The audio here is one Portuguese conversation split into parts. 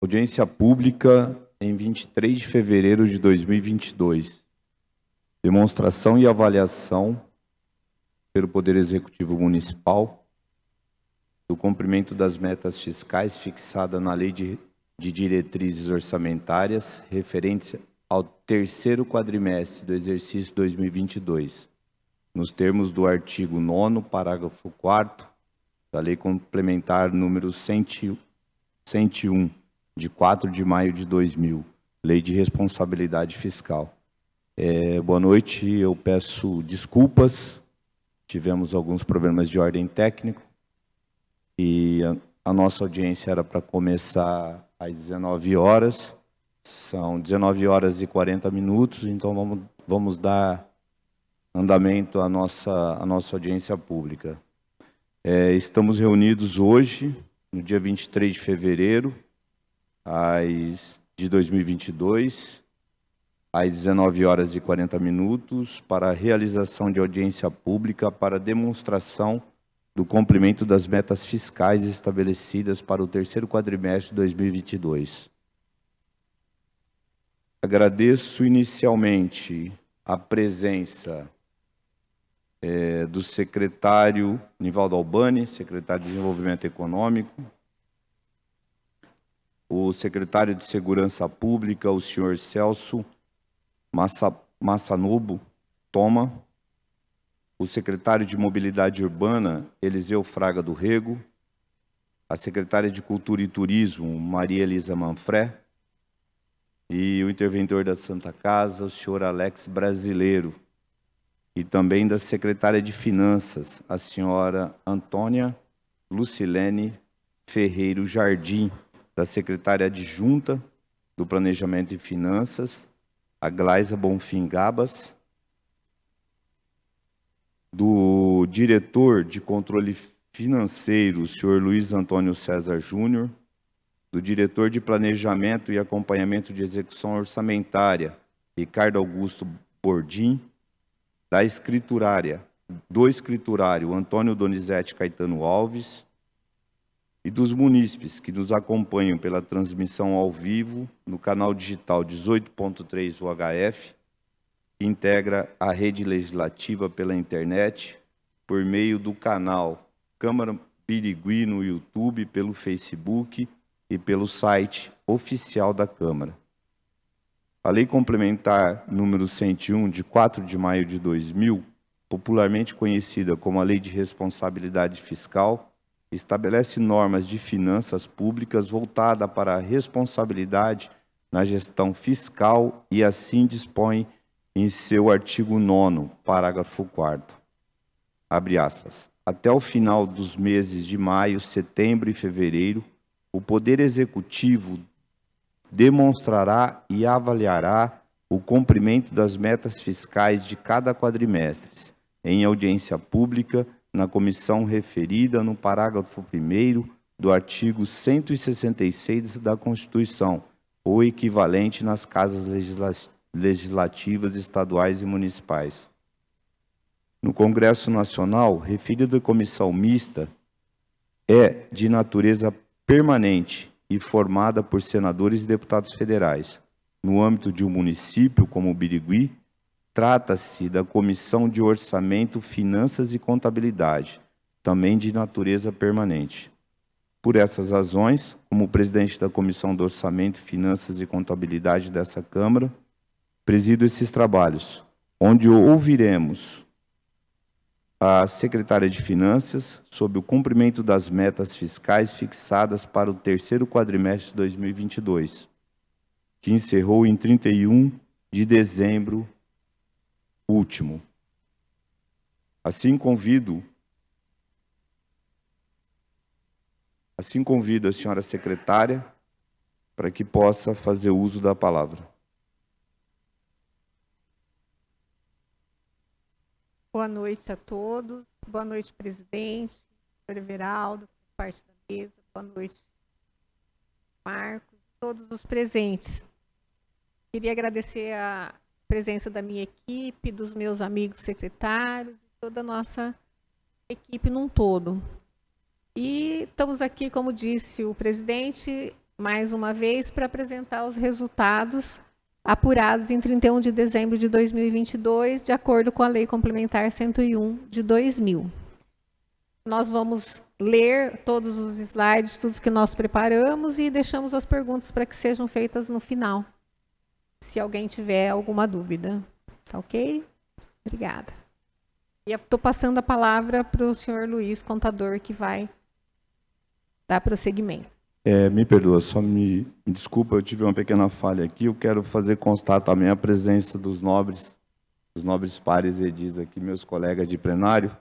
Audiência pública em 23 de fevereiro de 2022. Demonstração e avaliação pelo Poder Executivo Municipal do cumprimento das metas fiscais fixadas na Lei de Diretrizes Orçamentárias referentes ao terceiro quadrimestre do exercício 2022, nos termos do artigo 9º, parágrafo 4º, da Lei Complementar número 101, de 4 de maio de 2000, Lei de Responsabilidade Fiscal. Boa noite, eu peço desculpas, tivemos alguns problemas de ordem técnica e a nossa audiência era para começar às 19 horas, são 19 horas e 40 minutos, então vamos dar andamento à nossa audiência pública. Estamos reunidos hoje, no dia 23 de fevereiro, de 2022, às 19 horas e 40 minutos, para a realização de audiência pública para demonstração do cumprimento das metas fiscais estabelecidas para o terceiro quadrimestre de 2022. Agradeço inicialmente a presença do secretário Nivaldo Albani, secretário de Desenvolvimento Econômico, o secretário de Segurança Pública, o senhor Celso Massanubo Toma, o secretário de Mobilidade Urbana, Eliseu Fraga do Rego, a secretária de Cultura e Turismo, Maria Elisa Manfré, e o interventor da Santa Casa, o senhor Alex Brasileiro, e também da secretária de Finanças, a senhora Antônia Lucilene Ferreiro Jardim, da secretária adjunta do Planejamento e Finanças, a Glaisa Bonfim Gabas, do diretor de Controle Financeiro, o senhor Luiz Antônio César Júnior, do diretor de Planejamento e Acompanhamento de Execução Orçamentária, Ricardo Augusto Bordim, do escriturário, Antônio Donizete Caetano Alves, e dos munícipes que nos acompanham pela transmissão ao vivo no canal digital 18.3 UHF, que integra a rede legislativa pela internet, por meio do canal Câmara Birigui no YouTube, pelo Facebook e pelo site oficial da Câmara. A Lei Complementar número 101, de 4 de maio de 2000, popularmente conhecida como a Lei de Responsabilidade Fiscal, estabelece normas de finanças públicas voltada para a responsabilidade na gestão fiscal e assim dispõe em seu artigo 9º, parágrafo 4º. Abre aspas. Até o final dos meses de maio, setembro e fevereiro, o Poder Executivo demonstrará e avaliará o cumprimento das metas fiscais de cada quadrimestre, em audiência pública, na comissão referida no parágrafo 1º do artigo 166 da Constituição, ou equivalente nas casas legislativas estaduais e municipais. No Congresso Nacional, referida comissão mista é de natureza permanente e formada por senadores e deputados federais. No âmbito de um município como Birigui, trata-se da Comissão de Orçamento, Finanças e Contabilidade, também de natureza permanente. Por essas razões, como presidente da Comissão de Orçamento, Finanças e Contabilidade dessa Câmara, presido esses trabalhos, onde ouviremos a secretária de Finanças sobre o cumprimento das metas fiscais fixadas para o terceiro quadrimestre de 2022, que encerrou em 31 de dezembro último. Assim convido a senhora secretária para que possa fazer uso da palavra. Boa noite a todos. Boa noite, presidente, doutor Everaldo, parte da mesa. Boa noite, Marcos, todos os presentes. Queria agradecer a presença da minha equipe, dos meus amigos secretários, toda a nossa equipe num todo. E estamos aqui, como disse o presidente, mais uma vez para apresentar os resultados apurados em 31 de dezembro de 2022, de acordo com a Lei Complementar 101 de 2000. Nós vamos ler todos os slides, tudo que nós preparamos e deixamos as perguntas para que sejam feitas no final, se alguém tiver alguma dúvida. Tá ok? Obrigada. E estou passando a palavra para o senhor Luiz, contador, que vai dar prosseguimento. Me perdoa, só me desculpa, eu tive uma pequena falha aqui. Eu quero fazer constar também a presença dos nobres pares edis aqui, meus colegas de plenário,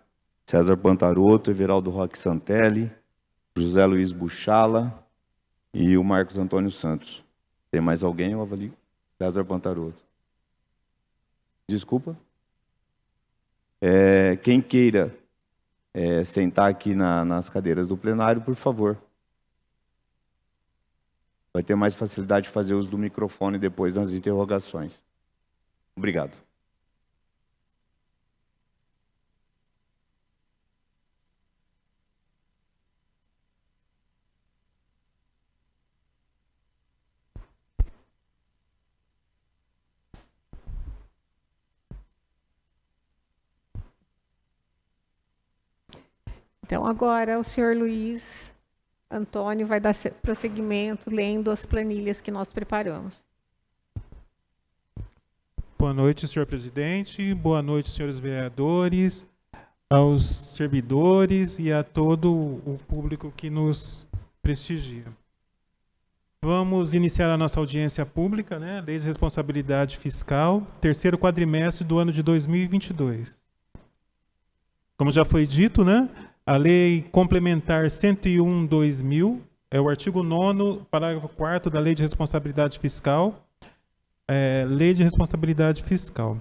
César Pantaroto, Everaldo Roque Santelli, José Luiz Buchala e o Marcos Antônio Santos. Tem mais alguém? Eu avalio. César Pantaroto. Desculpa. Quem queira sentar aqui nas cadeiras do plenário, por favor. Vai ter mais facilidade de fazer uso do microfone depois nas interrogações. Obrigado. Então, agora o senhor Luiz Antônio vai dar prosseguimento lendo as planilhas que nós preparamos. Boa noite, senhor presidente. Boa noite, senhores vereadores, aos servidores e a todo o público que nos prestigia. Vamos iniciar a nossa audiência pública, né? Lei de Responsabilidade Fiscal, terceiro quadrimestre do ano de 2022. Como já foi dito, né? A Lei Complementar 101/2000 é o artigo 9º, parágrafo 4º da Lei de Responsabilidade Fiscal. Lei de Responsabilidade Fiscal.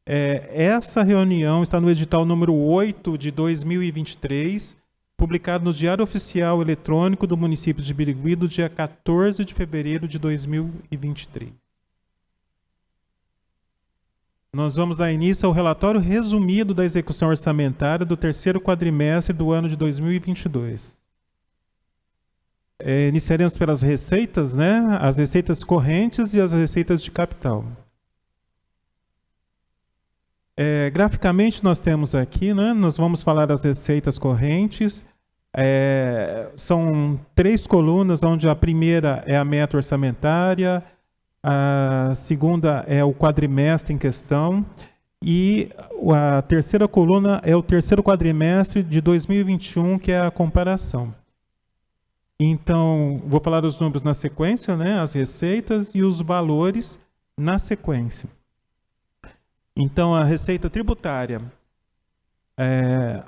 Essa reunião está no edital número 8 de 2023, publicado no Diário Oficial Eletrônico do município de Birigui, do dia 14 de fevereiro de 2023. Nós vamos dar início ao relatório resumido da execução orçamentária do terceiro quadrimestre do ano de 2022. Iniciaremos pelas receitas, né? As receitas correntes e as receitas de capital. Graficamente nós temos aqui, né? Nós vamos falar das receitas correntes. São 3 colunas, onde a primeira é a meta orçamentária, a segunda é o quadrimestre em questão e a terceira coluna é o terceiro quadrimestre de 2021, que é a comparação. Então, vou falar os números na sequência, né? As receitas e os valores na sequência. Então, a receita tributária,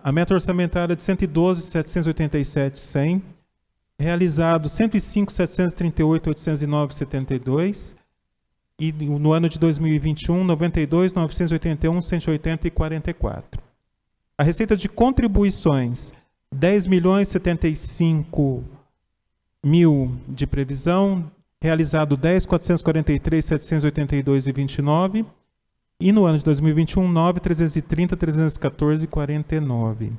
a meta orçamentária de 112.787.100, realizado 105.738.809.72, e no ano de 2021, 92.981.180 e 44. A receita de contribuições, 10.075.000 de previsão, realizado 10.443.782 e 29, e no ano de 2021, 9.330.314 e 49.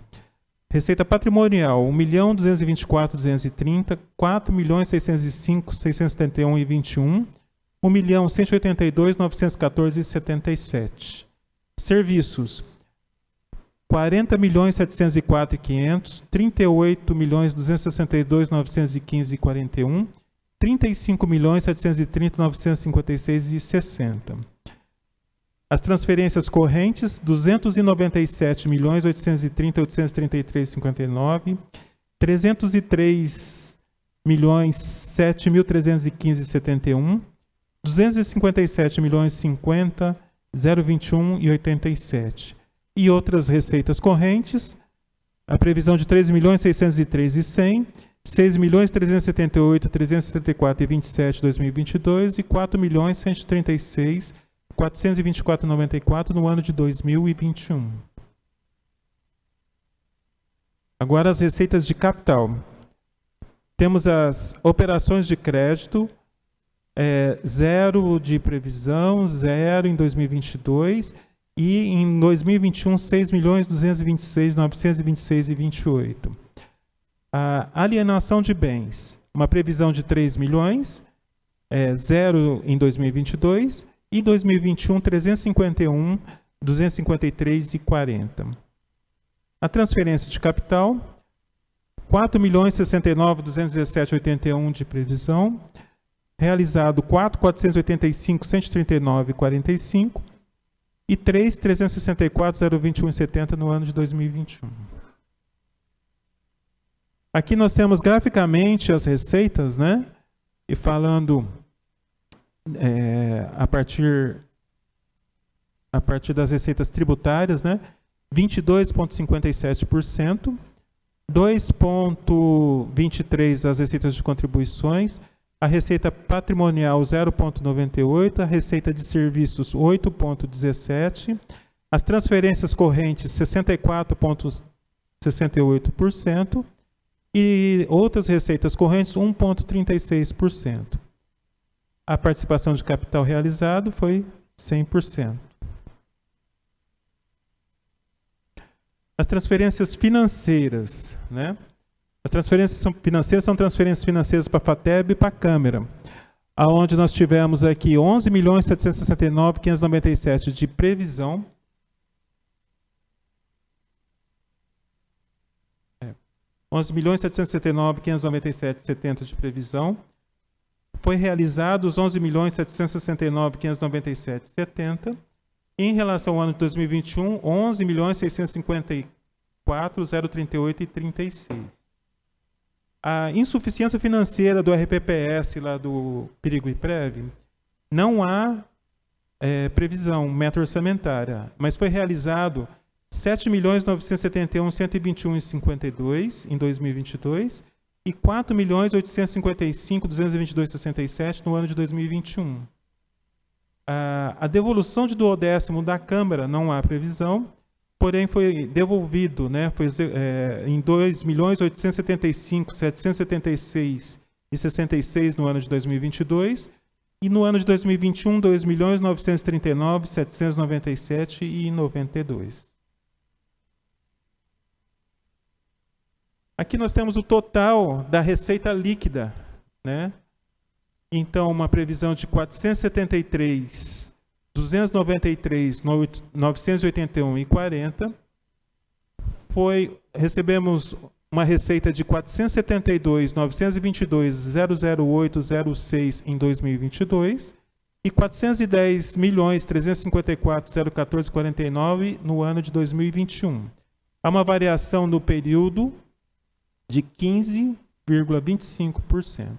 Receita patrimonial, 1.224.230, 4.605.671 e 21, 1.182.914 e 77. Serviços, 40.704 e 500, 38.262.915 e 41, 35.730.956 e 60. As transferências correntes, 297.830.833,59, 303.007.315,71, 257.050.021 e 87. E outras receitas correntes, a previsão de 13.603.100, 6.378.374 e 27 2022 e 4.136.424,94 no ano de 2021. Agora as receitas de capital. Temos as operações de crédito, 0 de previsão, 0 em 2022 e em 2021 6.226.926 e 28. A alienação de bens, uma previsão de 3 milhões, zero em 2022, e 2021, 351, 253,40. A transferência de capital, 4.069.217,81 de previsão, realizado 4.485.139,45 e 3.364.021,70 no ano de 2021. Aqui nós temos graficamente as receitas, né? E falando a partir das receitas tributárias, né? 22,57%, 2,23% as receitas de contribuições, a receita patrimonial 0,98%, a receita de serviços 8,17%, as transferências correntes 64,68%, e outras receitas correntes 1,36%. A participação de capital realizado foi 100%. As transferências financeiras, né? As transferências financeiras são transferências financeiras para a FATEB e para a Câmara, aonde nós tivemos aqui 11.769.597 de previsão, 11.779.597,70 de previsão. Foi realizados 11.769.597,70. Em relação ao ano de 2021, 11.654.038,36. A insuficiência financeira do RPPS, lá do Perigo e Prev, não há previsão meta orçamentária, mas foi realizado 7.971.121,52 em 2022 e 4.855.222,67 no ano de 2021. A devolução de duodécimo da Câmara não há previsão, porém foi devolvido, né, em 2.875.776,66 no ano de 2022 e no ano de 2021, 2.939.797,92. Aqui nós temos o total da receita líquida, né? Então, uma previsão de 473.293.981,40. Recebemos uma receita de 472.922.008,06 em 2022 e 410.354.014,49 no ano de 2021. Há uma variação no período de 15,25%.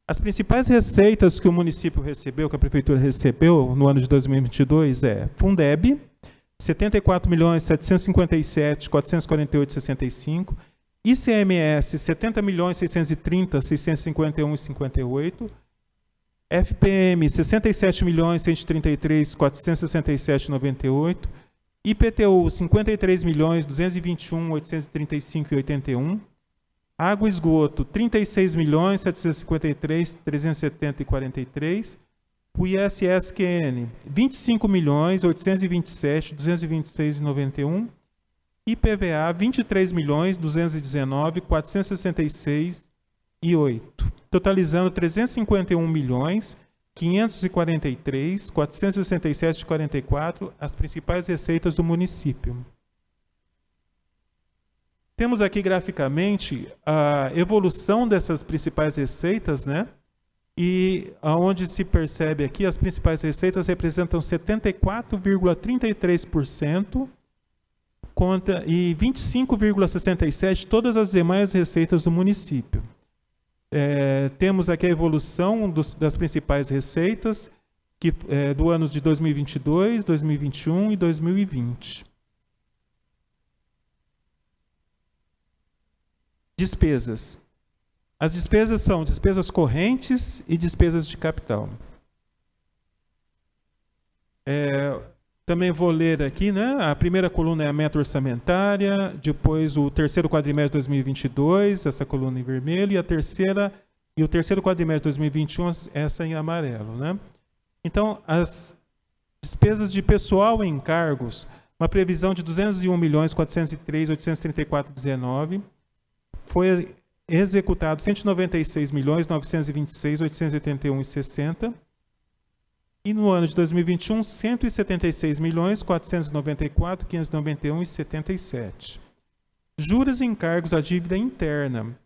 As principais receitas que o município recebeu, que a prefeitura recebeu no ano de 2022 é Fundeb, 74.757.448,65, ICMS, 70.630.651,58, FPM, 67.133.467,98, IPTU, 53.221.835,81, Água e Esgoto, 36.753.370,43, o ISSQN, 25.827.226,91, IPVA, 23.219.466,08, totalizando 351.543.467,44 as principais receitas do município. Temos aqui graficamente a evolução dessas principais receitas, né? E onde se percebe aqui, as principais receitas representam 74,33% e 25,67% todas as demais receitas do município. Temos aqui a evolução das principais receitas do ano de 2022, 2021 e 2020. Despesas. As despesas são despesas correntes e despesas de capital. Também vou ler aqui, né? A primeira coluna é a meta orçamentária, depois o terceiro quadrimestre de 2022, essa coluna em vermelho, e o terceiro quadrimestre de 2021, essa em amarelo, né? Então, as despesas de pessoal e encargos, uma previsão de 201.403.834,19. Foi executado 196.926.881,60. E no ano de 2021, 176.494.591,77. Juros e encargos da dívida interna.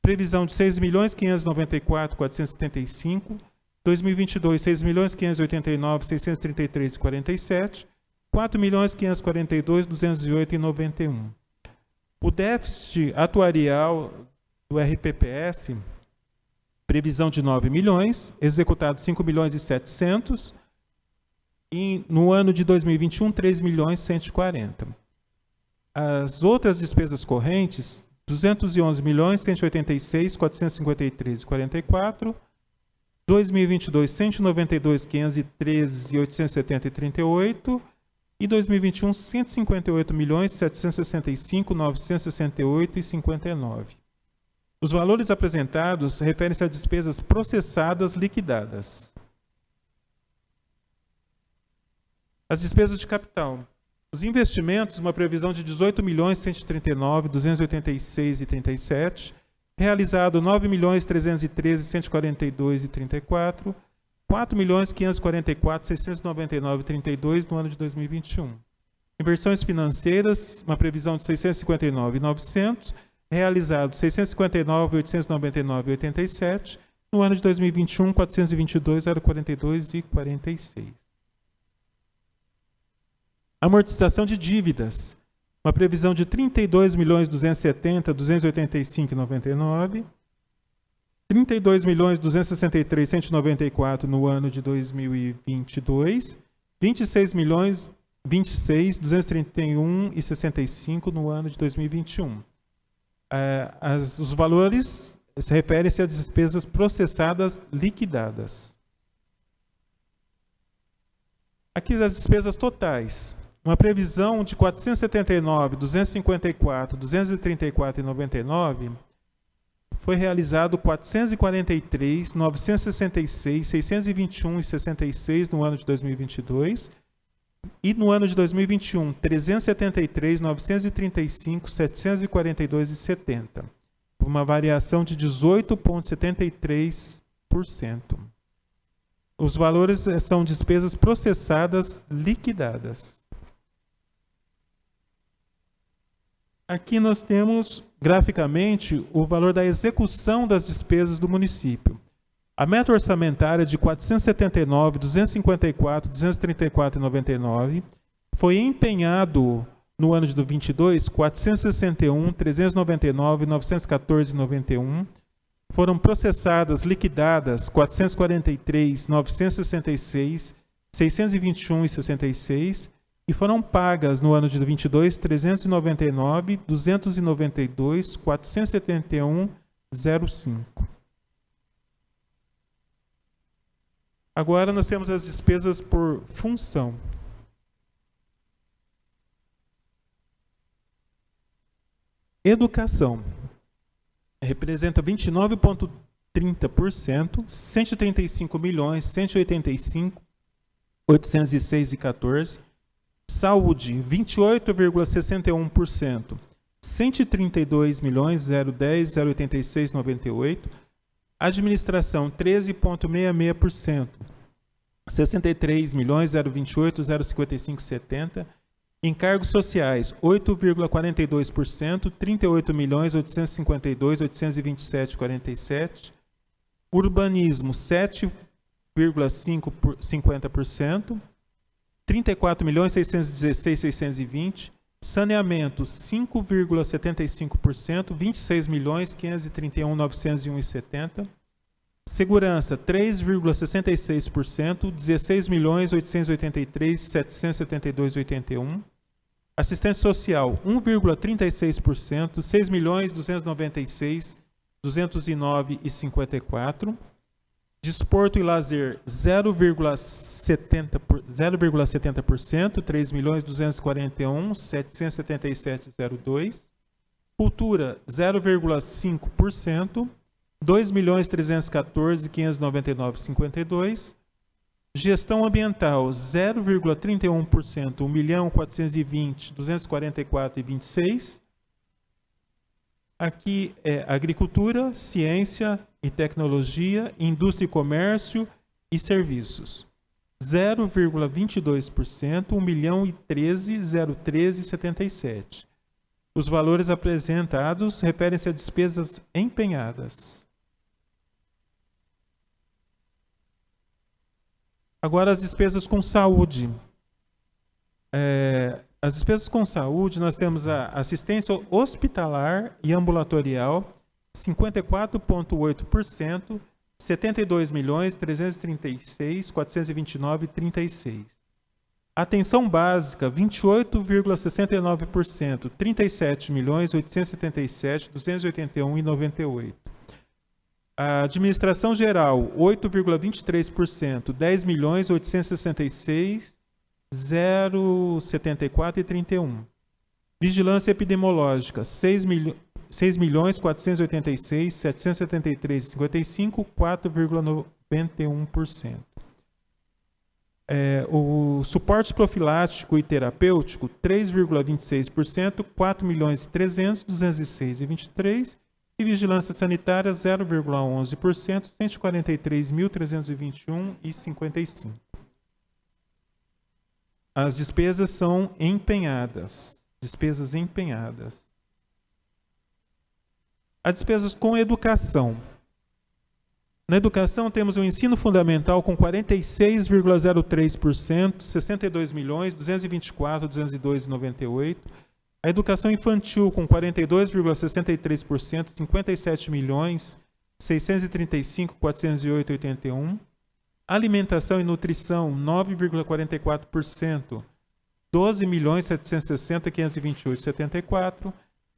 Previsão de 6.594.475. 2022, 6.589.633,47. 4.542.208,91. O déficit atuarial do RPPS, previsão de 9 milhões, executado 5 milhões e 700, e no ano de 2021, 3 milhões e 140. As outras despesas correntes, 211 milhões, 186, 453,44, 2022, 192, 513, 870,38, e 2021, 158 milhões, 765, 968,59. Os valores apresentados referem-se a despesas processadas liquidadas. As despesas de capital. Os investimentos, uma previsão de 18 milhões, 139, 286,37. Realizado 9 milhões, 313, 142,34. 4 milhões, 544, 699,32 no ano de 2021. Inversões financeiras, uma previsão de 659,900. Realizado 659.899,87, no ano de 2021, 422.042,46. Amortização de dívidas, uma previsão de 32.270.285,99, 32.263.194 no ano de 2022, 26.026.231,65 no ano de 2021. Os valores se referem-se a despesas processadas liquidadas. Aqui as despesas totais. Uma previsão de 479, 254, 234,99, foi realizado 443, 966, 621,66 no ano de 2022, e no ano de 2021, 373, 935, 742,70, uma variação de 18,73%. Os valores são despesas processadas liquidadas. Aqui nós temos, graficamente, o valor da execução das despesas do município. A meta orçamentária de 479, 254, 234,99 foi empenhado no ano de 2022, 461, 399, 914,91. Foram processadas, liquidadas, 443, 966, 621,66. E foram pagas no ano de 2022, 399, 292, 471,05. Agora nós temos as despesas por função. Educação. Representa 29,30%, 135 milhões, 185, 806,14. Saúde, 28,61%, 132 milhões, 010, 086, 98. Administração, 13,66%, 63 milhões, 028, 055, 70. Encargos sociais, 8,42%, 38 milhões, 852, 827, 47. Urbanismo, 7,50%, 34 milhões, 616, 620. Saneamento, 5,75%, 26 milhões, 531, 901,70. Segurança, 3,66%, 16 milhões, 883, 772,81. Assistência social, 1,36%, 6 milhões, 296, 209,54. Desporto e lazer, 0,70%, 3 milhões, 241, 777,02. Cultura, 0,5%, 2 milhões, 314, 599,52. Gestão ambiental, 0,31%, 1.420.244,26. Aqui é agricultura, ciência e tecnologia, indústria e comércio e serviços. 0,22%, 1.013.013,77. Os valores apresentados referem-se a despesas empenhadas. Agora, as despesas com saúde. As despesas com saúde, nós temos a assistência hospitalar e ambulatorial, 54,8%, 72.336.429,36. Atenção básica, 28,69%, 37.877.281,98. A administração geral, 8,23%, 10.366.074,31. Vigilância epidemiológica, 6.486.773,55, 4,91%. O suporte profilático e terapêutico, 3,26%, 4.300.206,23. E vigilância sanitária, 0,11%, 143.321,55. As despesas são empenhadas. Despesas empenhadas. As despesas com educação. Na educação, temos o ensino fundamental com 46,03%, 62.224.202,98. A educação infantil com 42,63%, 57.635.408,81. Alimentação e nutrição, 9,44%, 12.760.528,74.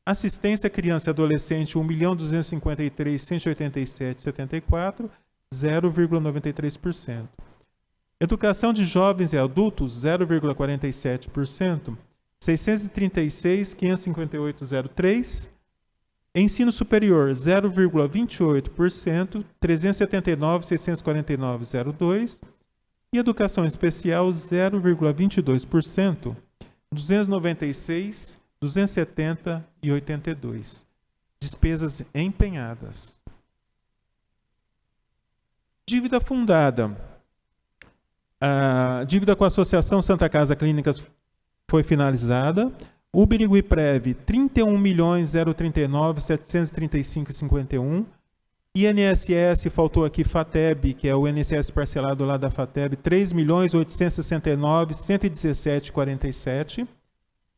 Assistência à criança e adolescente, 1.253.187,74, 0,93%. Educação de jovens e adultos, 0,47%, 636.558,03. Ensino superior, 0,28%, 379.649,02. E educação especial, 0,22%, 296.270,82. Despesas empenhadas. Dívida fundada. A dívida com a Associação Santa Casa Clínicas foi finalizada. Uber e Prev, 31.039.735,51. INSS, faltou aqui FATEB, que é o INSS parcelado lá da FATEB, 3.869.117,47.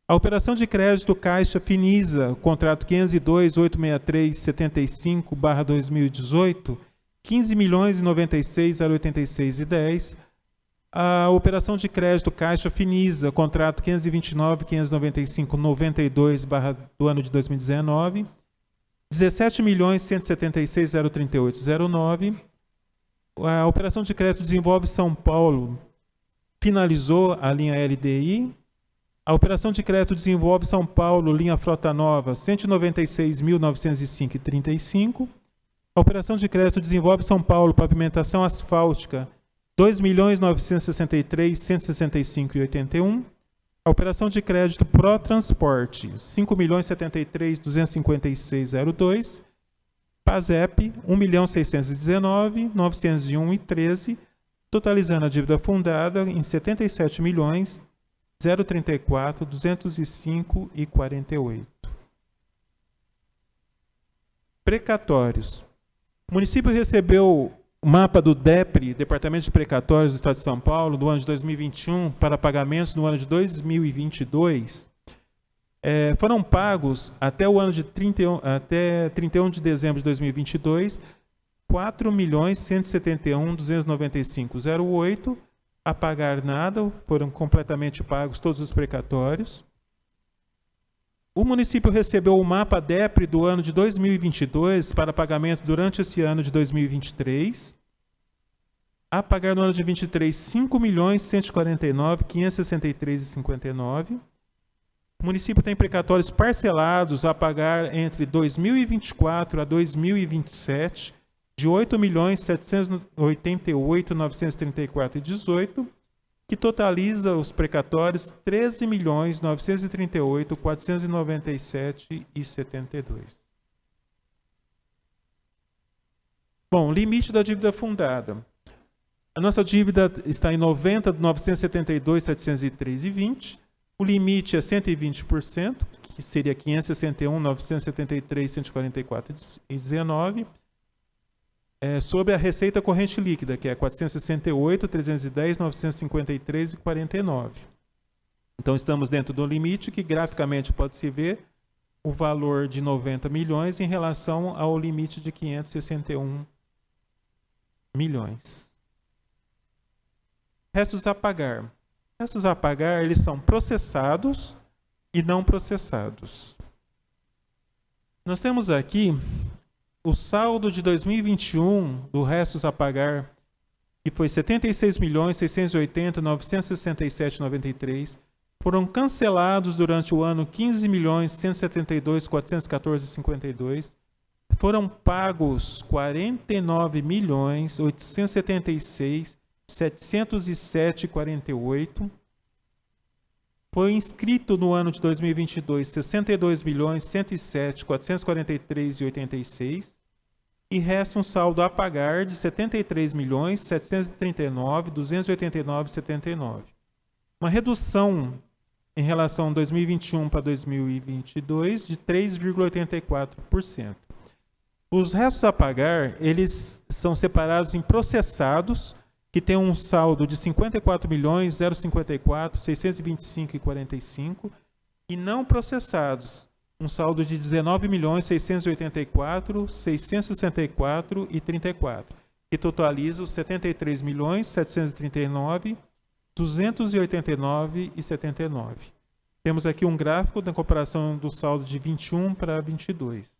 A operação de crédito Caixa Finisa, contrato 502.863.75/2018, 15.096.086,10. A operação de crédito Caixa Finisa, contrato 529.595.92 do ano de 2019, 17.176.038,09. A operação de crédito Desenvolve São Paulo finalizou a linha LDI. A operação de crédito Desenvolve São Paulo, linha Frota Nova, 196.905,35. A operação de crédito Desenvolve São Paulo, pavimentação asfáltica, 2.963.165,81. A operação de crédito Protransporte, 5.073.256,02. PASEP, 1.619.901,13, totalizando a dívida fundada em 77.034.205,48. Precatórios. O município recebeu o mapa do DEPRE, Departamento de Precatórios do Estado de São Paulo, do ano de 2021, para pagamentos no ano de 2022. Foram pagos até o ano de 31 de dezembro de 2022, 4.171.295,08. A pagar nada, foram completamente pagos todos os precatórios. O município recebeu o mapa DEPRE do ano de 2022 para pagamento durante esse ano de 2023. A pagar no ano de 2023, 5.149.563,59. O município tem precatórios parcelados a pagar entre 2024 a 2027, de 8.788.934,18, que totaliza os precatórios 13.938.497,72. Bom, limite da dívida fundada. A nossa dívida está em 90.972.703,20. O limite é 120%, que seria 561.973.144,19. Sobre a receita corrente líquida, que é 468.310.953,49. Então, estamos dentro do limite, que graficamente pode-se ver o valor de 90 milhões em relação ao limite de 561 milhões. Restos a pagar. Restos a pagar, eles são processados e não processados. Nós temos aqui o saldo de 2021 do restos a pagar, que foi 76.680.967,93, foram cancelados durante o ano 15.172.414,52, foram pagos 49.876.707,48, foi inscrito no ano de 2022 62.107.443,86 e resta um saldo a pagar de 73.739.289,79. Uma redução em relação a 2021 para 2022 de 3,84%. Os restos a pagar, eles são separados em processados, que tem um saldo de 54.054.625,45, e não processados, um saldo de 19.684.664,34, que totaliza os 73.739.289,79. Temos aqui um gráfico da comparação do saldo de 21 para 22.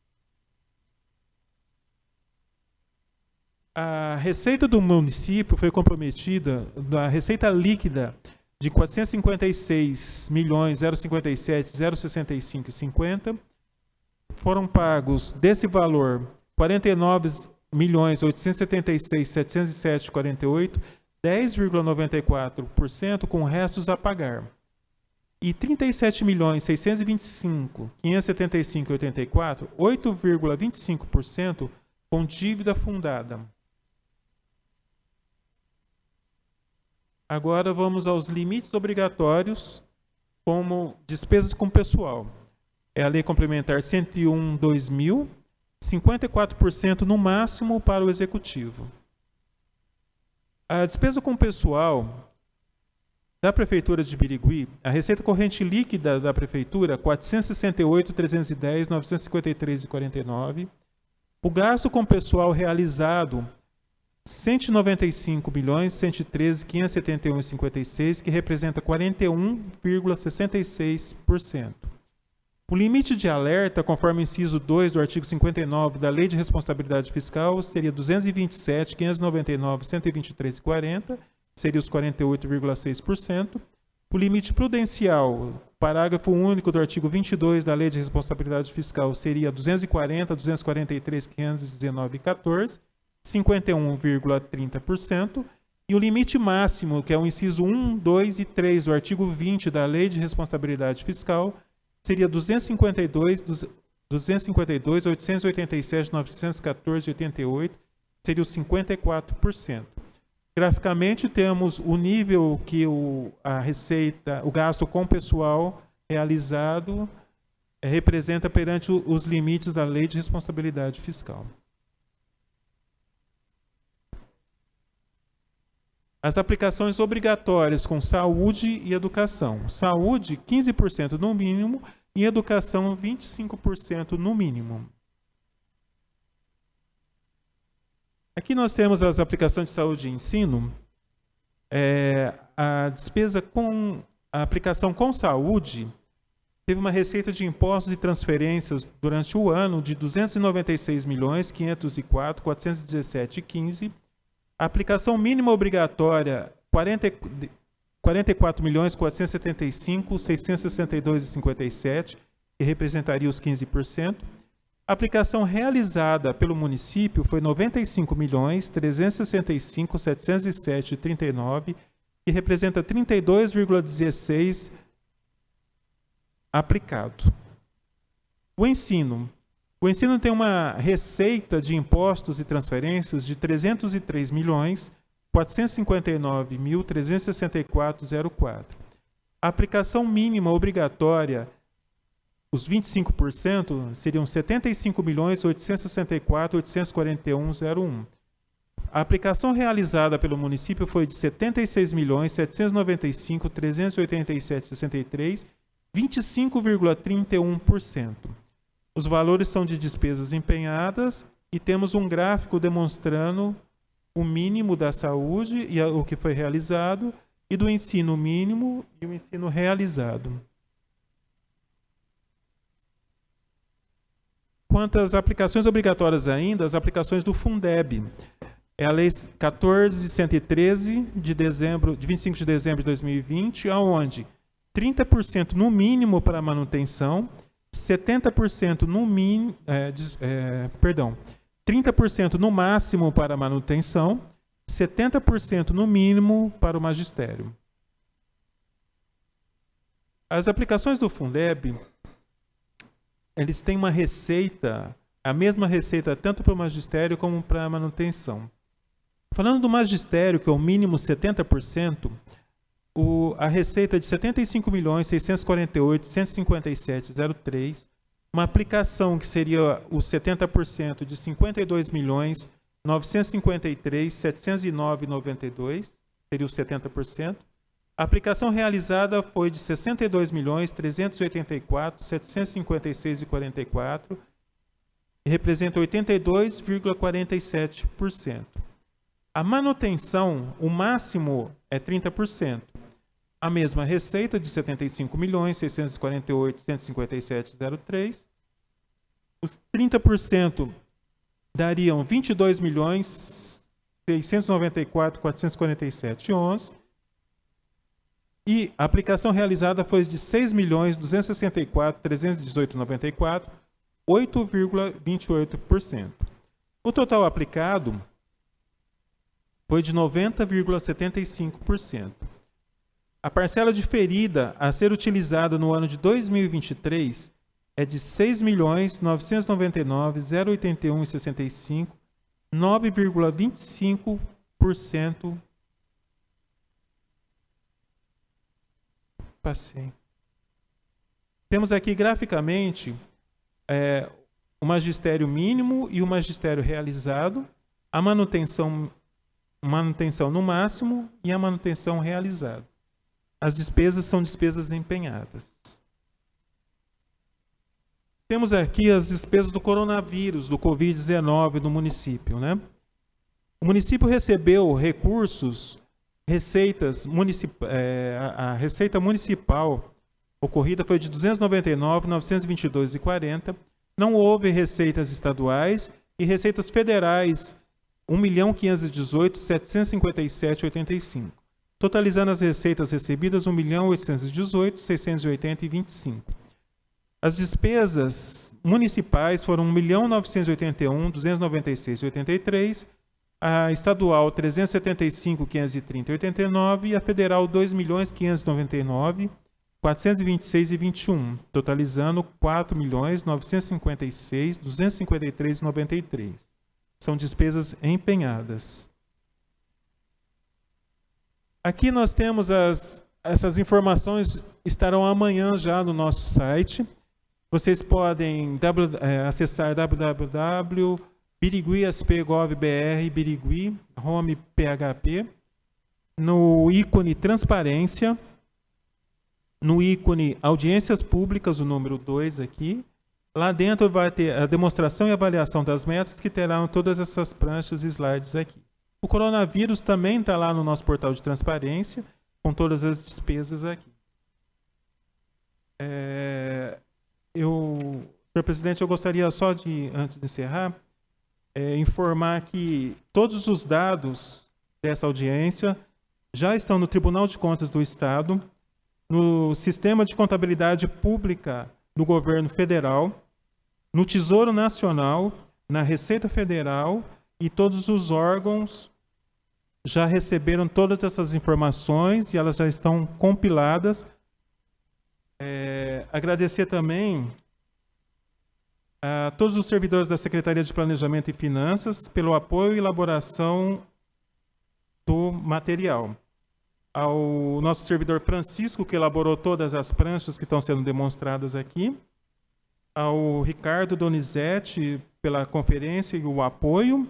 A receita do município foi comprometida, da receita líquida de 456.057.065,50, foram pagos desse valor 49.876.707,48, 10,94% com restos a pagar. E 37.625.575,84, 8,25% com dívida fundada. Agora vamos aos limites obrigatórios como despesas com pessoal. É a Lei Complementar 101/2000, 54% no máximo para o Executivo. A despesa com pessoal da Prefeitura de Birigui, a receita corrente líquida da Prefeitura, 468.310.953,49. O gasto com pessoal realizado, 195.113.571,56, que representa 41,66%. O limite de alerta, conforme o inciso 2 do artigo 59 da Lei de Responsabilidade Fiscal, seria 227.599.123,40, seria os 48,6%. O limite prudencial, parágrafo único do artigo 22 da Lei de Responsabilidade Fiscal, seria 240.243.519,14, 51,30%, e o limite máximo, que é o inciso 1, 2 e 3 do artigo 20 da Lei de Responsabilidade Fiscal, seria 252.887.914,88, seria os 54%. Graficamente, temos o nível que a receita, o gasto com pessoal realizado representa perante os limites da Lei de Responsabilidade Fiscal. As aplicações obrigatórias com saúde e educação. Saúde, 15% no mínimo, e educação, 25% no mínimo. Aqui nós temos as aplicações de saúde e ensino. A despesa com a aplicação com saúde teve uma receita de impostos e transferências durante o ano de 296.504.417,15. A aplicação mínima obrigatória, 44.475.662,57, que representaria os 15%. A aplicação realizada pelo município foi R$ 95.365.707,39, que representa 32,16% aplicado. O ensino. O ensino tem uma receita de impostos e transferências de R$ 303.459.364,04. A aplicação mínima obrigatória, os 25%, seriam R$ 75.864.841,01. A aplicação realizada pelo município foi de R$ 76.795.387,63, 25,31%. Os valores são de despesas empenhadas e temos um gráfico demonstrando o mínimo da saúde e o que foi realizado, e do ensino mínimo e o ensino realizado. Quanto às aplicações obrigatórias ainda, as aplicações do Fundeb. É a Lei 14.113, de 25 de dezembro de 2020, onde 30% no mínimo para manutenção, 70% no 30% no máximo para manutenção, 70% no mínimo para o magistério. As aplicações do Fundeb, eles têm uma receita, a mesma receita tanto para o magistério como para a manutenção. Falando do magistério, que é o mínimo 70%, a receita é de R$ 75.648.157,03, uma aplicação que seria os 70% de R$ 52.953.709,92, seria os 70%. A aplicação realizada foi de R$ 62.384.756,44 e representa 82,47%. A manutenção, o máximo é 30%. A mesma receita de R$ 75.648.157,03. Os 30% dariam R$ 22.694.447,11. E a aplicação realizada foi de R$ 6.264.318,94, 8,28%. O total aplicado foi de 90,75%. A parcela diferida a ser utilizada no ano de 2023 é de R$ 6.999.081,65, 9,25%. Passei. Temos aqui graficamente o magistério mínimo e o magistério realizado, a manutenção no máximo e a manutenção realizada. As despesas são despesas empenhadas. Temos aqui as despesas do coronavírus, do Covid-19 no município, né? O município recebeu recursos, a receita municipal ocorrida foi de R$ 299.922,40. Não houve receitas estaduais e receitas federais, R$ 1.518.757,85. Totalizando as receitas recebidas, R$ 1.818.680,25. As despesas municipais foram R$ 1.981.296,83, a estadual R$ 375.530,89 e a federal R$ 2.599.426,21, totalizando R$ 4.956.253,93. São despesas empenhadas. Aqui nós temos essas informações, estarão amanhã já no nosso site. Vocês podem acessar www.birigui.sp.gov.br, Birigui, home PHP, no ícone transparência, no ícone audiências públicas, o número 2 aqui. Lá dentro vai ter a demonstração e avaliação das metas, que terão todas essas pranchas e slides aqui. O coronavírus também está lá no nosso portal de transparência, com todas as despesas aqui. Senhor presidente, eu gostaria só de, antes de encerrar, informar que todos os dados dessa audiência já estão no Tribunal de Contas do Estado, no Sistema de Contabilidade Pública do Governo Federal, no Tesouro Nacional, na Receita Federal, e todos os órgãos já receberam todas essas informações e elas já estão compiladas. Agradecer também a todos os servidores da Secretaria de Planejamento e Finanças pelo apoio e elaboração do material. Ao nosso servidor Francisco, que elaborou todas as pranchas que estão sendo demonstradas aqui. Ao Ricardo Donizete, pela conferência e o apoio.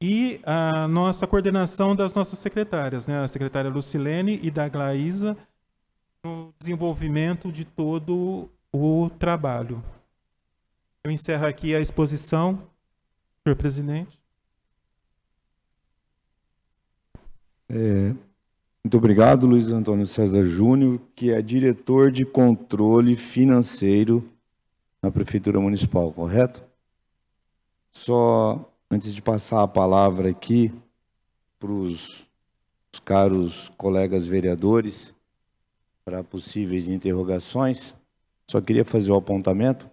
E a nossa coordenação das nossas secretárias, né? A secretária Lucilene e da Glaísa, no desenvolvimento de todo o trabalho. Eu encerro aqui a exposição, senhor presidente. Muito obrigado, Luiz Antônio César Júnior, que é diretor de controle financeiro na Prefeitura Municipal, correto? Só antes de passar a palavra aqui para os caros colegas vereadores, para possíveis interrogações, só queria fazer o apontamento.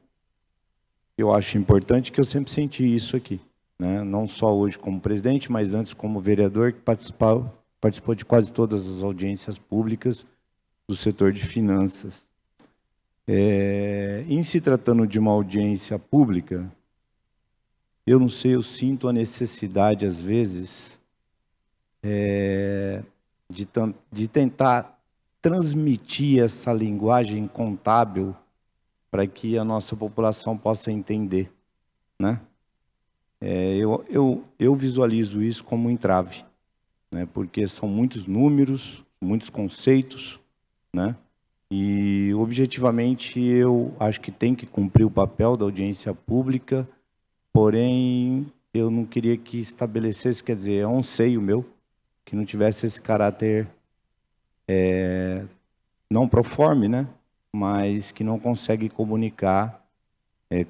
Eu acho importante, que eu sempre senti isso aqui, né? Não só hoje como presidente, mas antes como vereador, que participou de quase todas as audiências públicas do setor de finanças. Em se tratando de uma audiência pública, eu não sei, eu sinto a necessidade, às vezes, de tentar transmitir essa linguagem contábil para que a nossa população possa entender, né? Eu visualizo isso como um entrave, né? Porque são muitos números, muitos conceitos, né? E, objetivamente, eu acho que tem que cumprir o papel da audiência pública, porém, eu não queria que estabelecesse, quer dizer, é um anseio meu, que não tivesse esse caráter, não proforme, né? Mas que não consegue comunicar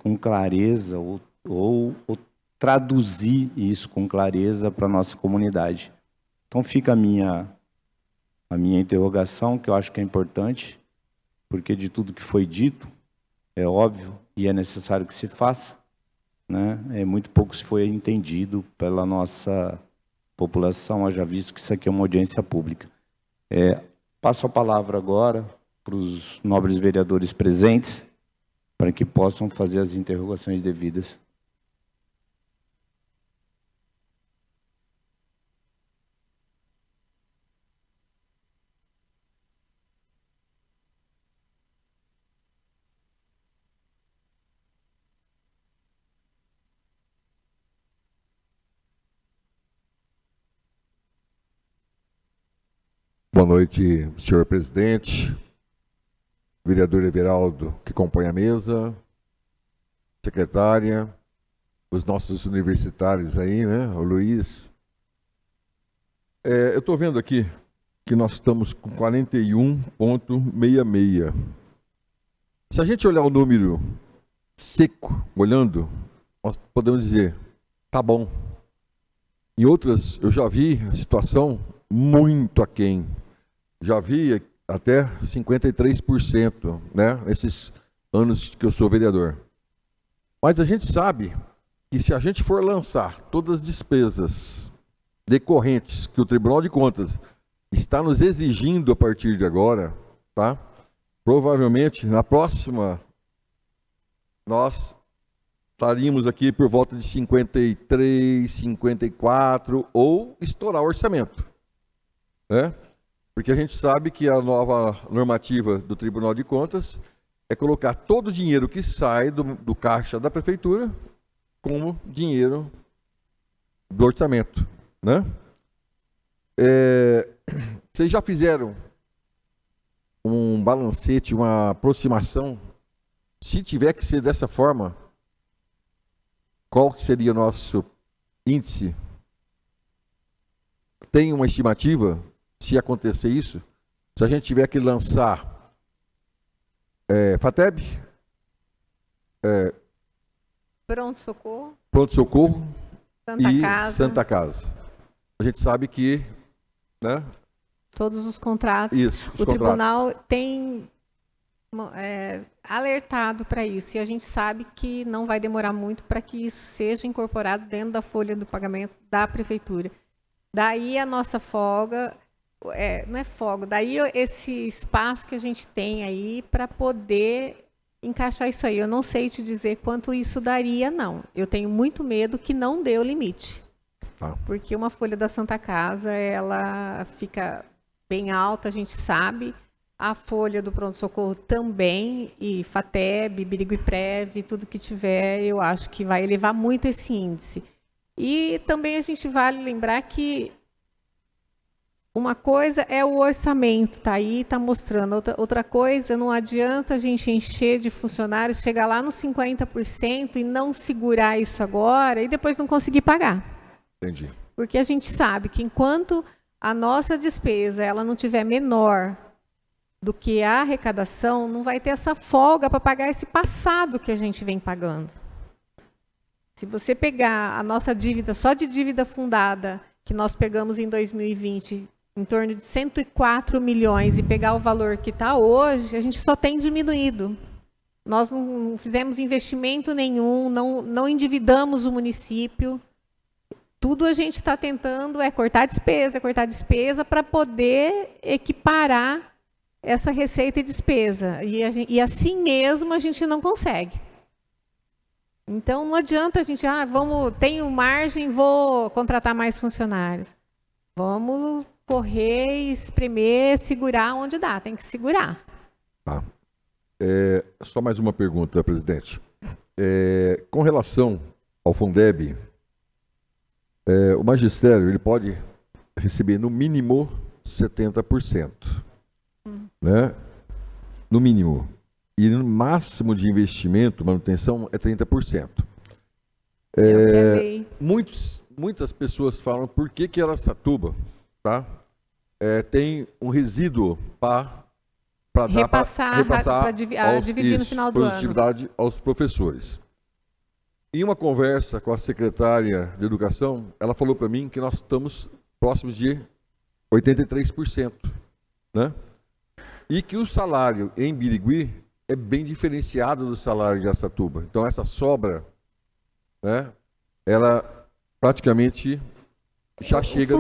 com clareza ou traduzir isso com clareza para a nossa comunidade. Então fica a minha interrogação, que eu acho que é importante, porque de tudo que foi dito, é óbvio e é necessário que se faça, né? Muito pouco se foi entendido pela nossa população, haja visto que isso aqui é uma audiência pública. Passo a palavra agora para os nobres vereadores presentes, para que possam fazer as interrogações devidas. Boa noite, senhor presidente, vereador Everaldo, que compõe a mesa, secretária, os nossos universitários aí, né, o Luiz. Eu estou vendo aqui que nós estamos com 41,66. Se a gente olhar o número seco, olhando, nós podemos dizer, tá bom. Em outras, eu já vi a situação muito aquém. Já vi até 53%, né, nesses anos que eu sou vereador. Mas a gente sabe que se a gente for lançar todas as despesas decorrentes que o Tribunal de Contas está nos exigindo a partir de agora, tá? Provavelmente na próxima nós estaríamos aqui por volta de 53, 54 ou estourar o orçamento, né? Porque a gente sabe que a nova normativa do Tribunal de Contas é colocar todo o dinheiro que sai do caixa da prefeitura como dinheiro do orçamento, né? Vocês já fizeram um balancete, uma aproximação? Se tiver que ser dessa forma, qual seria o nosso índice? Tem uma estimativa? Se acontecer isso, se a gente tiver que lançar FATEB, Pronto-socorro, Santa Casa. A gente sabe que, né? Todos os contratos. Isso, o tribunal tem alertado para isso. E a gente sabe que não vai demorar muito para que isso seja incorporado dentro da folha do pagamento da prefeitura. Daí a nossa folga, não é folga, daí esse espaço que a gente tem aí para poder encaixar isso aí. Eu não sei te dizer quanto isso daria, não. Eu tenho muito medo que não dê o limite. Porque uma folha da Santa Casa, ela fica bem alta, a gente sabe. A folha do pronto-socorro também, e FATEB, Biriguiprev, tudo que tiver, eu acho que vai elevar muito esse índice. E também a gente vale lembrar que uma coisa é o orçamento, está aí, está mostrando. Outra coisa, não adianta a gente encher de funcionários, chegar lá nos 50% e não segurar isso agora e depois não conseguir pagar. Entendi. Porque a gente sabe que enquanto a nossa despesa ela não tiver menor do que a arrecadação, não vai ter essa folga para pagar esse passado que a gente vem pagando. Se você pegar a nossa dívida, só de dívida fundada, que nós pegamos em 2020, em torno de 104 milhões, e pegar o valor que está hoje, a gente só tem diminuído. Nós não fizemos investimento nenhum, não endividamos o município. Tudo a gente está tentando cortar despesa para poder equiparar essa receita e despesa. E assim mesmo a gente não consegue. Então não adianta a gente, tenho margem, vou contratar mais funcionários. Vamos correr, espremer, segurar onde dá, tem que segurar. Tá. Só mais uma pergunta, presidente. Com relação ao Fundeb, o magistério ele pode receber no mínimo 70%. Né? No mínimo. E no máximo de investimento, manutenção, é 30%. Muitas pessoas falam por que Araçatuba, tá? Tem um resíduo para dividir no final do produtividade ano. Aos professores. Em uma conversa com a secretária de Educação, ela falou para mim que nós estamos próximos de 83%, né? E que o salário em Birigui é bem diferenciado do salário de Araçatuba. Então, essa sobra, né, ela praticamente já chega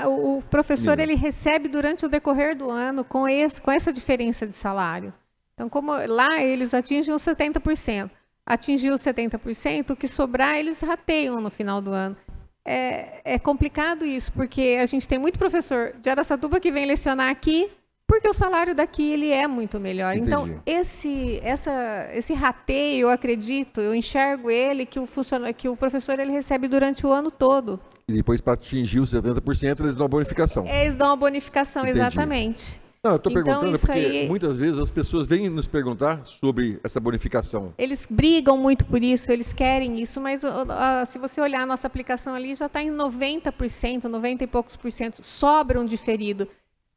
o professor ele recebe durante o decorrer do ano com essa diferença de salário. Então, como lá eles atingem os 70%. Atingir os 70%, o que sobrar, eles rateiam no final do ano. É complicado isso, porque a gente tem muito professor de Araçatuba que vem lecionar aqui, porque o salário daqui ele é muito melhor. Entendi. Então, esse rateio, eu acredito, eu enxergo ele, que o professor ele recebe durante o ano todo. E depois, para atingir os 70%, eles dão a bonificação. Eles dão a bonificação, Entendi. Exatamente. Não, eu estou perguntando porque aí, muitas vezes as pessoas vêm nos perguntar sobre essa bonificação. Eles brigam muito por isso, eles querem isso, mas se você olhar a nossa aplicação ali, já está em 90%, 90 e poucos por cento, sobra um diferido,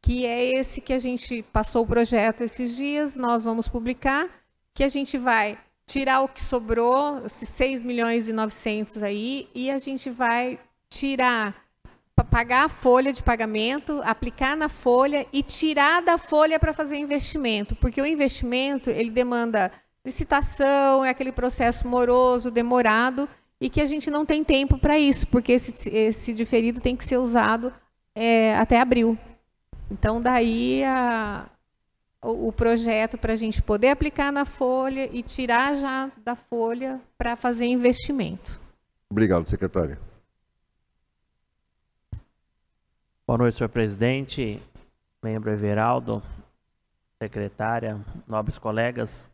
que é esse que a gente passou o projeto esses dias, nós vamos publicar, que a gente vai tirar o que sobrou, esses 6 milhões e 900 aí, e a gente vai tirar, para pagar a folha de pagamento, aplicar na folha e tirar da folha para fazer investimento, porque o investimento ele demanda licitação, é aquele processo moroso, demorado, e que a gente não tem tempo para isso, porque esse diferido tem que ser usado até abril. Então, daí o projeto para a gente poder aplicar na folha e tirar já da folha para fazer investimento. Obrigado, secretária. Boa noite, senhor presidente, membro Everaldo, secretária, nobres colegas.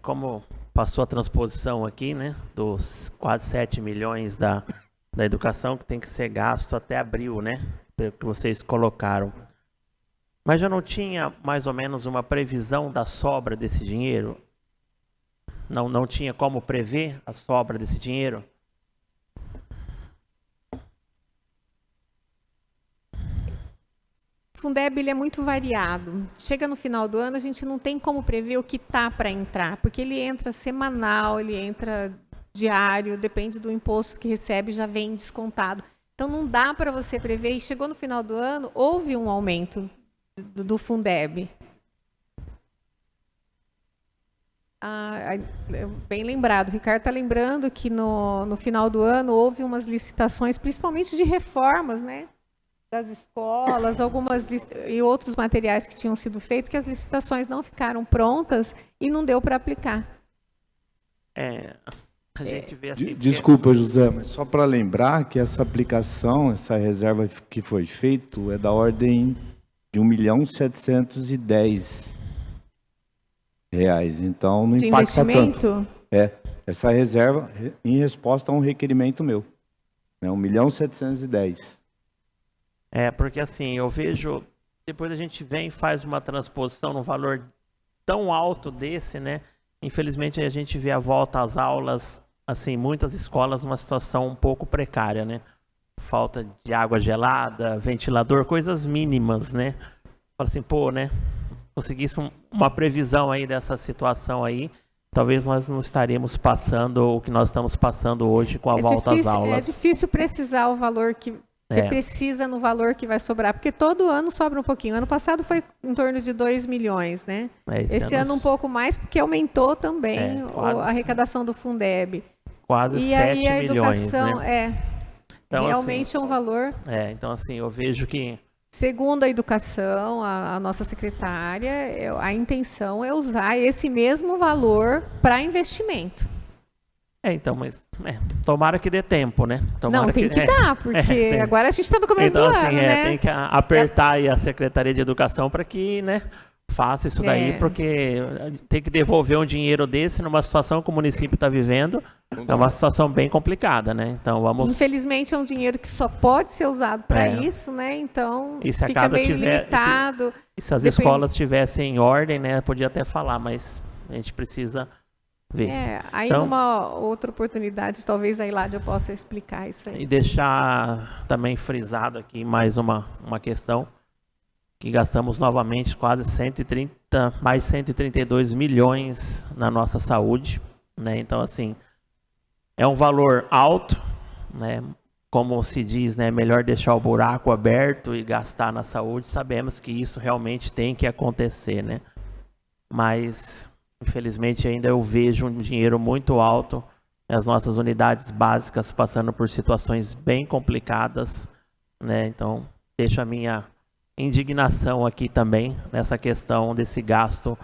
Como passou a transposição aqui, né, dos quase 7 milhões da educação, que tem que ser gasto até abril, né, que vocês colocaram. Mas já não tinha mais ou menos uma previsão da sobra desse dinheiro? Não tinha como prever a sobra desse dinheiro? O Fundeb ele é muito variado. Chega no final do ano, a gente não tem como prever o que está para entrar, porque ele entra semanal, ele entra diário, depende do imposto que recebe, já vem descontado. Então, não dá para você prever. E chegou no final do ano, houve um aumento do Fundeb. Bem lembrado, o Ricardo está lembrando que no final do ano houve umas licitações, principalmente de reformas, né? Das escolas, e outros materiais que tinham sido feitos, que as licitações não ficaram prontas e não deu para aplicar. A gente vê assim... Desculpa, José, mas só para lembrar que essa aplicação, essa reserva que foi feita, é da ordem de R$1.710.000. Então, não de impacta investimento? tanto. Essa reserva em resposta a um requerimento meu. Né, 1.710.000. Porque assim, eu vejo... Depois a gente vem e faz uma transposição num valor tão alto desse, né? Infelizmente, a gente vê a volta às aulas, assim, muitas escolas numa situação um pouco precária, né? Falta de água gelada, ventilador, coisas mínimas, né? Fala assim, pô, né? Conseguisse uma previsão aí dessa situação aí, talvez nós não estaríamos passando o que nós estamos passando hoje com a volta às aulas. É difícil precisar o valor que você precisa no valor que vai sobrar, porque todo ano sobra um pouquinho. Ano passado foi em torno de 2 milhões, né? Esse ano um pouco mais, porque aumentou também a arrecadação do Fundeb. Quase 7 a milhões, educação, né? Então, realmente assim, é um valor... então assim, eu vejo que... Segundo a educação, a nossa secretária, a intenção é usar esse mesmo valor para investimento. Então, mas tomara que dê tempo, né? Não, tem que dar, porque agora a gente está no começo do ano, né? Tem que apertar aí a Secretaria de Educação para que, né, faça isso daí, porque tem que devolver um dinheiro desse numa situação que o município está vivendo, é uma situação bem complicada, né? Então vamos... Infelizmente é um dinheiro que só pode ser usado para isso, né? Então e se fica a casa meio limitado. E se as escolas estivessem em ordem, né? Podia até falar, mas a gente precisa... Aí então, numa outra oportunidade, talvez a Iládia possa explicar isso aí. E deixar também frisado aqui mais uma questão, que gastamos novamente quase mais 132 milhões na nossa saúde, né? Então, assim, é um valor alto, né? Como se diz, né? Melhor deixar o buraco aberto e gastar na saúde. Sabemos que isso realmente tem que acontecer, né? Mas... infelizmente ainda eu vejo um dinheiro muito alto, as nossas unidades básicas passando por situações bem complicadas, né? Então, deixo a minha indignação aqui também nessa questão desse gasto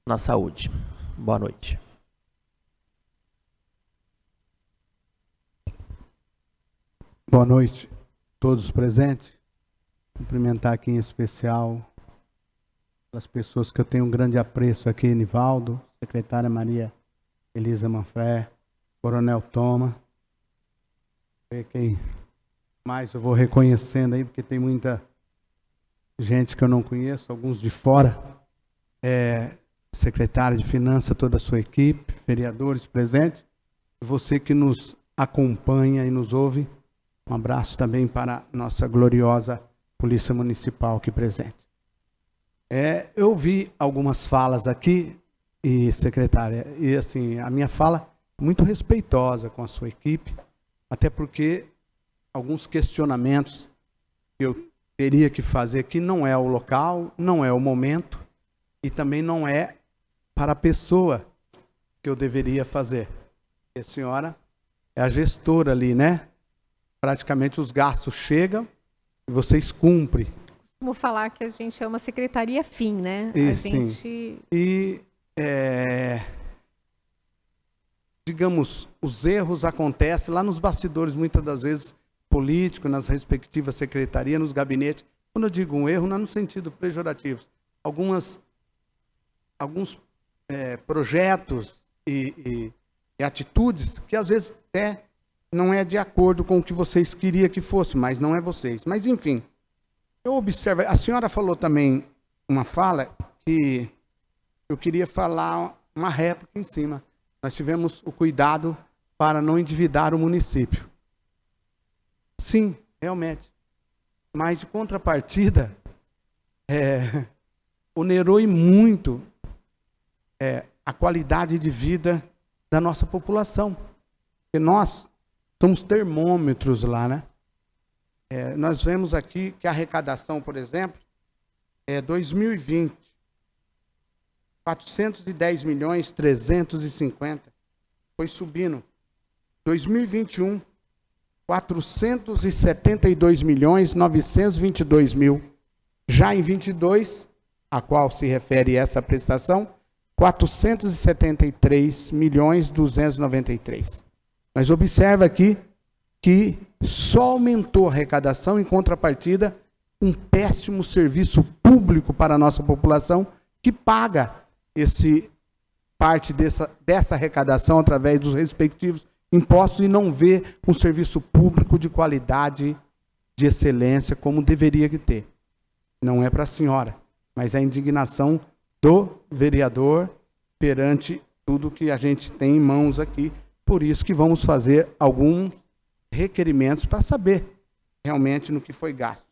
na saúde. Boa noite. Boa noite a todos os presentes. Cumprimentar aqui em especial as pessoas que eu tenho um grande apreço aqui, Nivaldo, secretária Maria Elisa Manfré, Coronel Toma. Quem mais eu vou reconhecendo aí, porque tem muita gente que eu não conheço, alguns de fora. Secretária de Finanças, toda a sua equipe, vereadores presentes, você que nos acompanha e nos ouve, um abraço também para a nossa gloriosa Polícia Municipal aqui presente. Eu vi algumas falas aqui, e secretária, e assim, a minha fala muito respeitosa com a sua equipe, até porque alguns questionamentos que eu teria que fazer aqui não é o local, não é o momento, e também não é para a pessoa que eu deveria fazer. A senhora é a gestora ali, né? Praticamente os gastos chegam e vocês cumprem. Vamos falar que a gente é uma secretaria fim, né? Sim. E, digamos, os erros acontecem lá nos bastidores, muitas das vezes, políticos, nas respectivas secretarias, nos gabinetes. Quando eu digo um erro, não é no sentido pejorativo. Alguns projetos e atitudes que, às vezes, até não é de acordo com o que vocês queriam que fosse, mas não é vocês. Mas, enfim... eu observo, a senhora falou também uma fala que eu queria falar uma réplica em cima. Nós tivemos o cuidado para não endividar o município. Sim, realmente. Mas de contrapartida, onerou muito a qualidade de vida da nossa população. Porque nós somos termômetros lá, né? Nós vemos aqui que a arrecadação, por exemplo, 2020, 410.350.000. Foi subindo. 2021, 472.922.000. Já em 22, a qual se refere essa prestação, 473.293.000. Mas observa aqui que só aumentou a arrecadação, em contrapartida, um péssimo serviço público para a nossa população, que paga parte dessa arrecadação através dos respectivos impostos e não vê um serviço público de qualidade, de excelência, como deveria ter. Não é para a senhora, mas é a indignação do vereador perante tudo que a gente tem em mãos aqui. Por isso que vamos fazer alguns requerimentos para saber realmente no que foi gasto.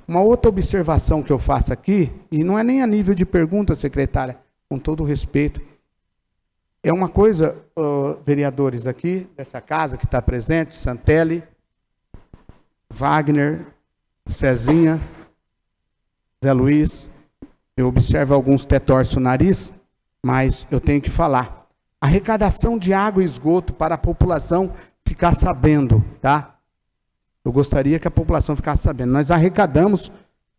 Uma outra observação que eu faço aqui, e não é nem a nível de pergunta, secretária, com todo o respeito, é uma coisa, vereadores aqui dessa casa que está presente, Santelli, Wagner, Cezinha, Zé Luiz, eu observo alguns até torcem o nariz, mas eu tenho que falar. Arrecadação de água e esgoto para a população ficar sabendo, tá? Eu gostaria que a população ficasse sabendo. Nós arrecadamos,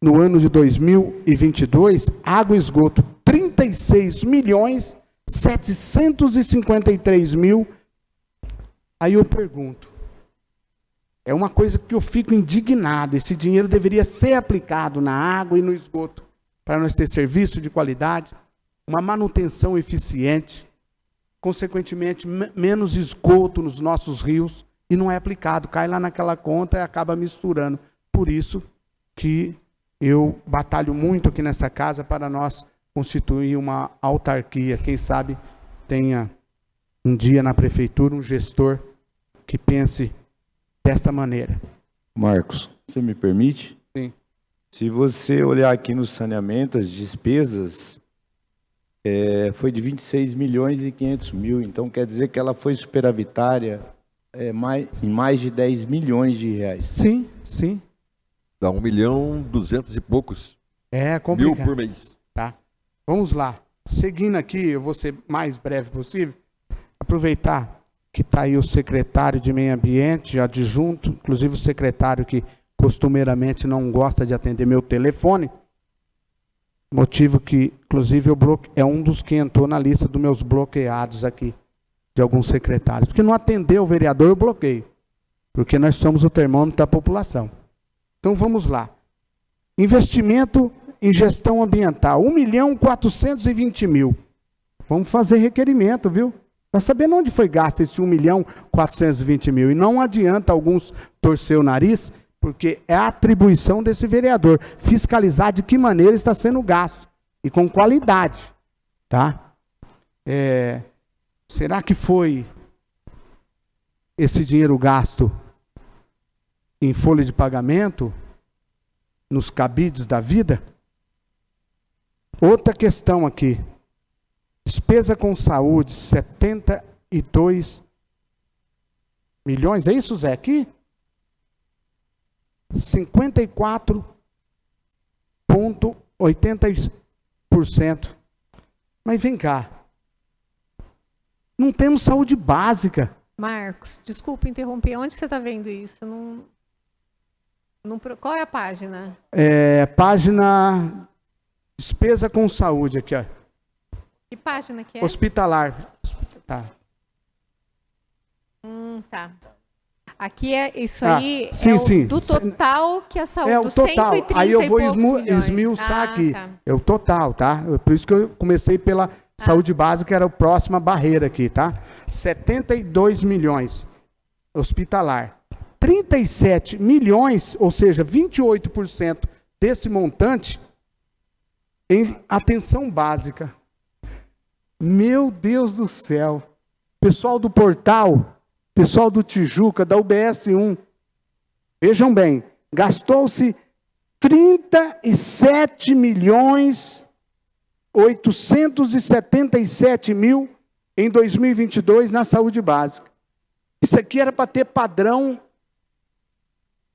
no ano de 2022, água e esgoto, 36.753.000. Aí eu pergunto, é uma coisa que eu fico indignado, esse dinheiro deveria ser aplicado na água e no esgoto, para nós ter serviço de qualidade, uma manutenção eficiente, consequentemente, menos esgoto nos nossos rios, e não é aplicado, cai lá naquela conta e acaba misturando. Por isso que eu batalho muito aqui nessa casa para nós constituir uma autarquia. Quem sabe tenha um dia na prefeitura um gestor que pense dessa maneira. Marcos, você me permite? Sim. Se você olhar aqui no saneamento, as despesas foi de 26.500.000, então quer dizer que ela foi superavitária em mais de 10 milhões de reais. Sim, sim. Dá 1.200.000 e poucos É complicado. mil por mês. Tá? Vamos lá. Seguindo aqui, eu vou ser mais breve possível. Aproveitar que está aí o secretário de Meio Ambiente, adjunto, inclusive o secretário que costumeiramente não gosta de atender meu telefone, motivo que, inclusive, é um dos que entrou na lista dos meus bloqueados aqui, de alguns secretários. Porque não atendeu o vereador, eu bloqueio. Porque nós somos o termômetro da população. Então, vamos lá. Investimento em gestão ambiental, 1.420.000. Vamos fazer requerimento, viu? Para saber onde foi gasto esse 1.420.000. E não adianta alguns torcer o nariz, porque é a atribuição desse vereador fiscalizar de que maneira está sendo gasto e com qualidade, tá? Será que foi esse dinheiro gasto em folha de pagamento, nos cabides da vida? Outra questão aqui, despesa com saúde, 72 milhões, é isso, Zé, aqui? 54,80%. Mas vem cá, não temos saúde básica. Marcos, desculpa interromper. Onde você está vendo isso? Qual é a página? Página despesa com saúde aqui, ó. Que página que é? Hospitalar. Tá. Tá. Aqui isso aí sim, sim. Do total que a saúde. É o total. Aí eu vou esmiuçar aqui. Tá. É o total, tá? Por isso que eu comecei pela saúde básica, era a próxima barreira aqui, tá? 72 milhões. Hospitalar. 37 milhões, ou seja, 28% desse montante em atenção básica. Meu Deus do céu. Pessoal do portal, pessoal do Tijuca, da UBS 1, vejam bem, gastou-se 37.877.000 em 2022 na saúde básica. Isso aqui era para ter padrão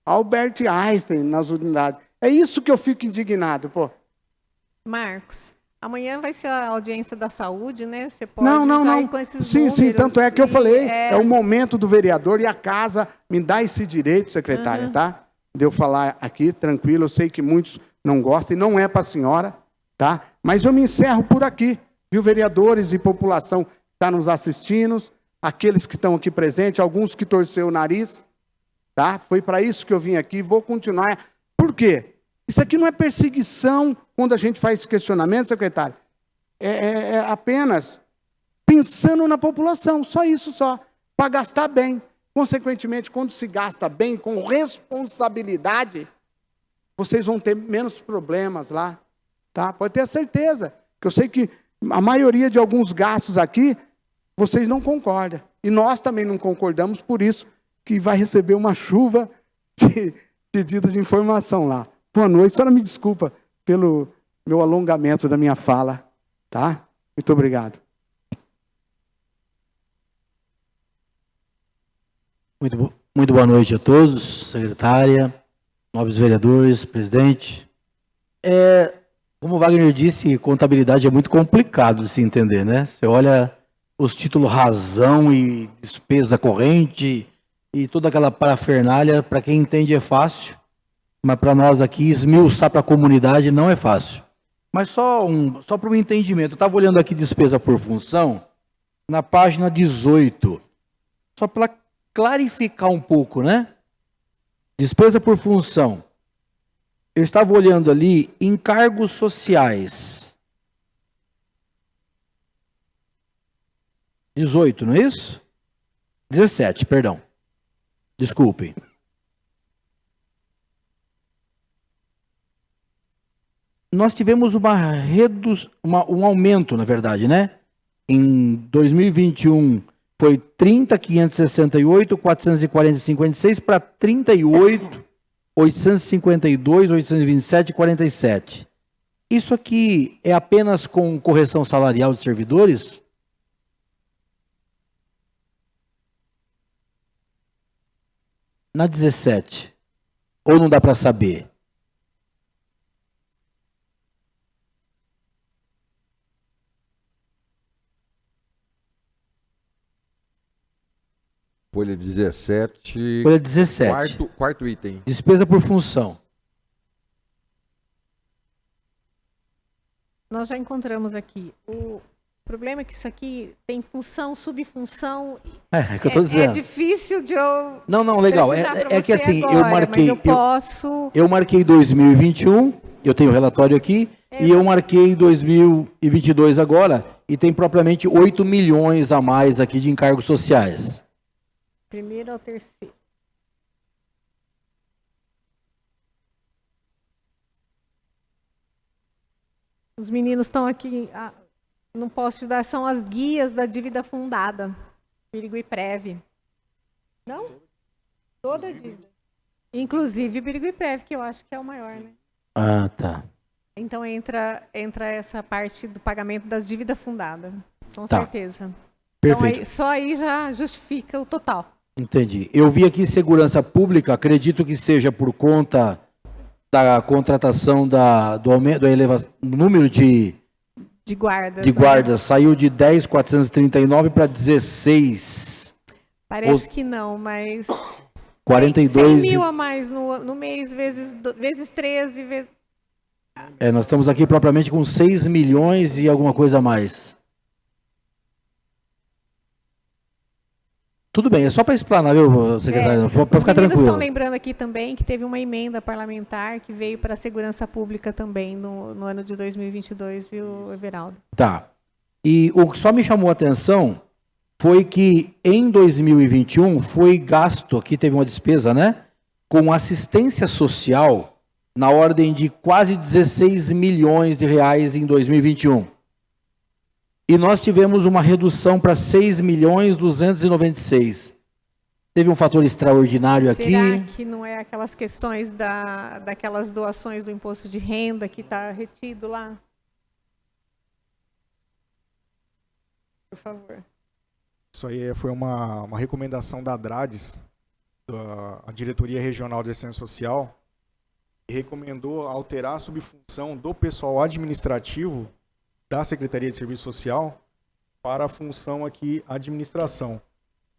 Albert Einstein nas unidades. É isso que eu fico indignado, pô. Marcos, Amanhã vai ser a audiência da saúde, né? Você pode Não, não, já não. ir com esses Sim, sim, números tanto é que eu falei, e, é o momento do vereador e a casa me dá esse direito, secretária, tá? De eu falar aqui, tranquilo, eu sei que muitos não gostam e não é para a senhora, tá? Mas eu me encerro por aqui, viu, vereadores e população que está nos assistindo, aqueles que estão aqui presentes, alguns que torceu o nariz, tá? Foi para isso que eu vim aqui, vou continuar. Por quê? Isso aqui não é perseguição quando a gente faz esse questionamento, secretário. É apenas pensando na população, só isso só, para gastar bem. Consequentemente, quando se gasta bem, com responsabilidade, vocês vão ter menos problemas lá, tá? Pode ter a certeza, que eu sei que a maioria de alguns gastos aqui, vocês não concordam. E nós também não concordamos, por isso que vai receber uma chuva de pedidos de informação lá. Boa noite, a senhora me desculpa pelo meu alongamento da minha fala, tá? Muito obrigado. Muito boa noite a todos, secretária, nobres vereadores, presidente. Como o Wagner disse, contabilidade é muito complicado de se entender, né? Você olha os títulos razão e despesa corrente e toda aquela parafernália, para quem entende é fácil, mas para nós aqui, esmiuçar para a comunidade não é fácil. Mas só para o entendimento, eu estava olhando aqui despesa por função, na página 18, só para clarificar um pouco, né? Despesa por função. Eu estava olhando ali encargos sociais. 18, não é isso? 17, perdão. Desculpem. Nós tivemos um aumento, na verdade, né? Em 2021 foi 30.568, 440,56 para 38.852, 827,47. Isso aqui é apenas com correção salarial de servidores? Na 17. Ou não dá para saber? Folha 17. Folha 17. Quarto item. Despesa por função. Nós já encontramos aqui. O problema é que isso aqui tem função, subfunção. É que eu estou dizendo. É difícil de eu. Não, legal. precisar pra É que você assim, agora, eu marquei. Mas eu posso. Eu marquei 2021, eu tenho o relatório aqui, e eu marquei 2022 agora, e tem propriamente 8 milhões a mais aqui de encargos sociais. Primeiro ao terceiro. Os meninos estão aqui. Não posso te dar, são as guias da dívida fundada. Perigo e Prev. Não? Toda a dívida. Inclusive Perigo e Prev, que eu acho que é o maior, né? Ah, tá. Então entra essa parte do pagamento das dívidas fundadas. Com Tá. certeza. Perfeito. Então, só aí já justifica o total. Entendi. Eu vi aqui segurança pública, acredito que seja por conta da contratação do aumento, do número de guardas. guardas. Saiu de 10.439 para 16. Parece que não, mas 42. 100 mil a mais no mês, vezes 13, vezes... Nós estamos aqui propriamente com 6 milhões e alguma coisa a mais. Tudo bem, é só para explanar, viu, secretário? Para ficar tranquilo. Estão lembrando aqui também que teve uma emenda parlamentar que veio para a segurança pública também no ano de 2022, viu, Everaldo? Tá. E o que só me chamou a atenção foi que em 2021 foi gasto, aqui teve uma despesa, né? Com assistência social na ordem de quase 16 milhões de reais em 2021. E nós tivemos uma redução para 6.296. Teve um fator extraordinário aqui. Será que não é aquelas questões daquelas doações do imposto de renda que está retido lá? Por favor. Isso aí foi uma recomendação da ADRADES, a Diretoria Regional de Assistência Social, que recomendou alterar a subfunção do pessoal administrativo da Secretaria de Serviço Social para a função aqui administração.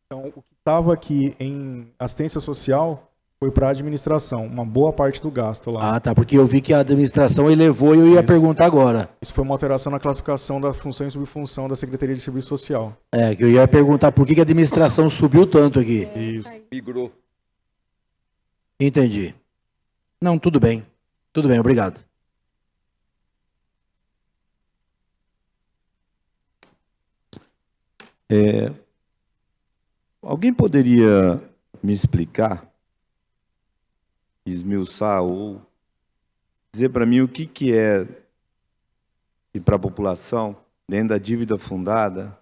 Então, o que estava aqui em assistência social foi para a administração, uma boa parte do gasto lá. Ah, tá, porque eu vi que a administração elevou e eu ia perguntar agora. Isso foi uma alteração na classificação da função e subfunção da Secretaria de Serviço Social. É, que eu ia perguntar por que a administração subiu tanto aqui. Isso. Migrou. Entendi. Não, tudo bem. Tudo bem, obrigado. Alguém poderia me explicar, esmiuçar ou dizer para mim o que é, e para a população, dentro da dívida fundada,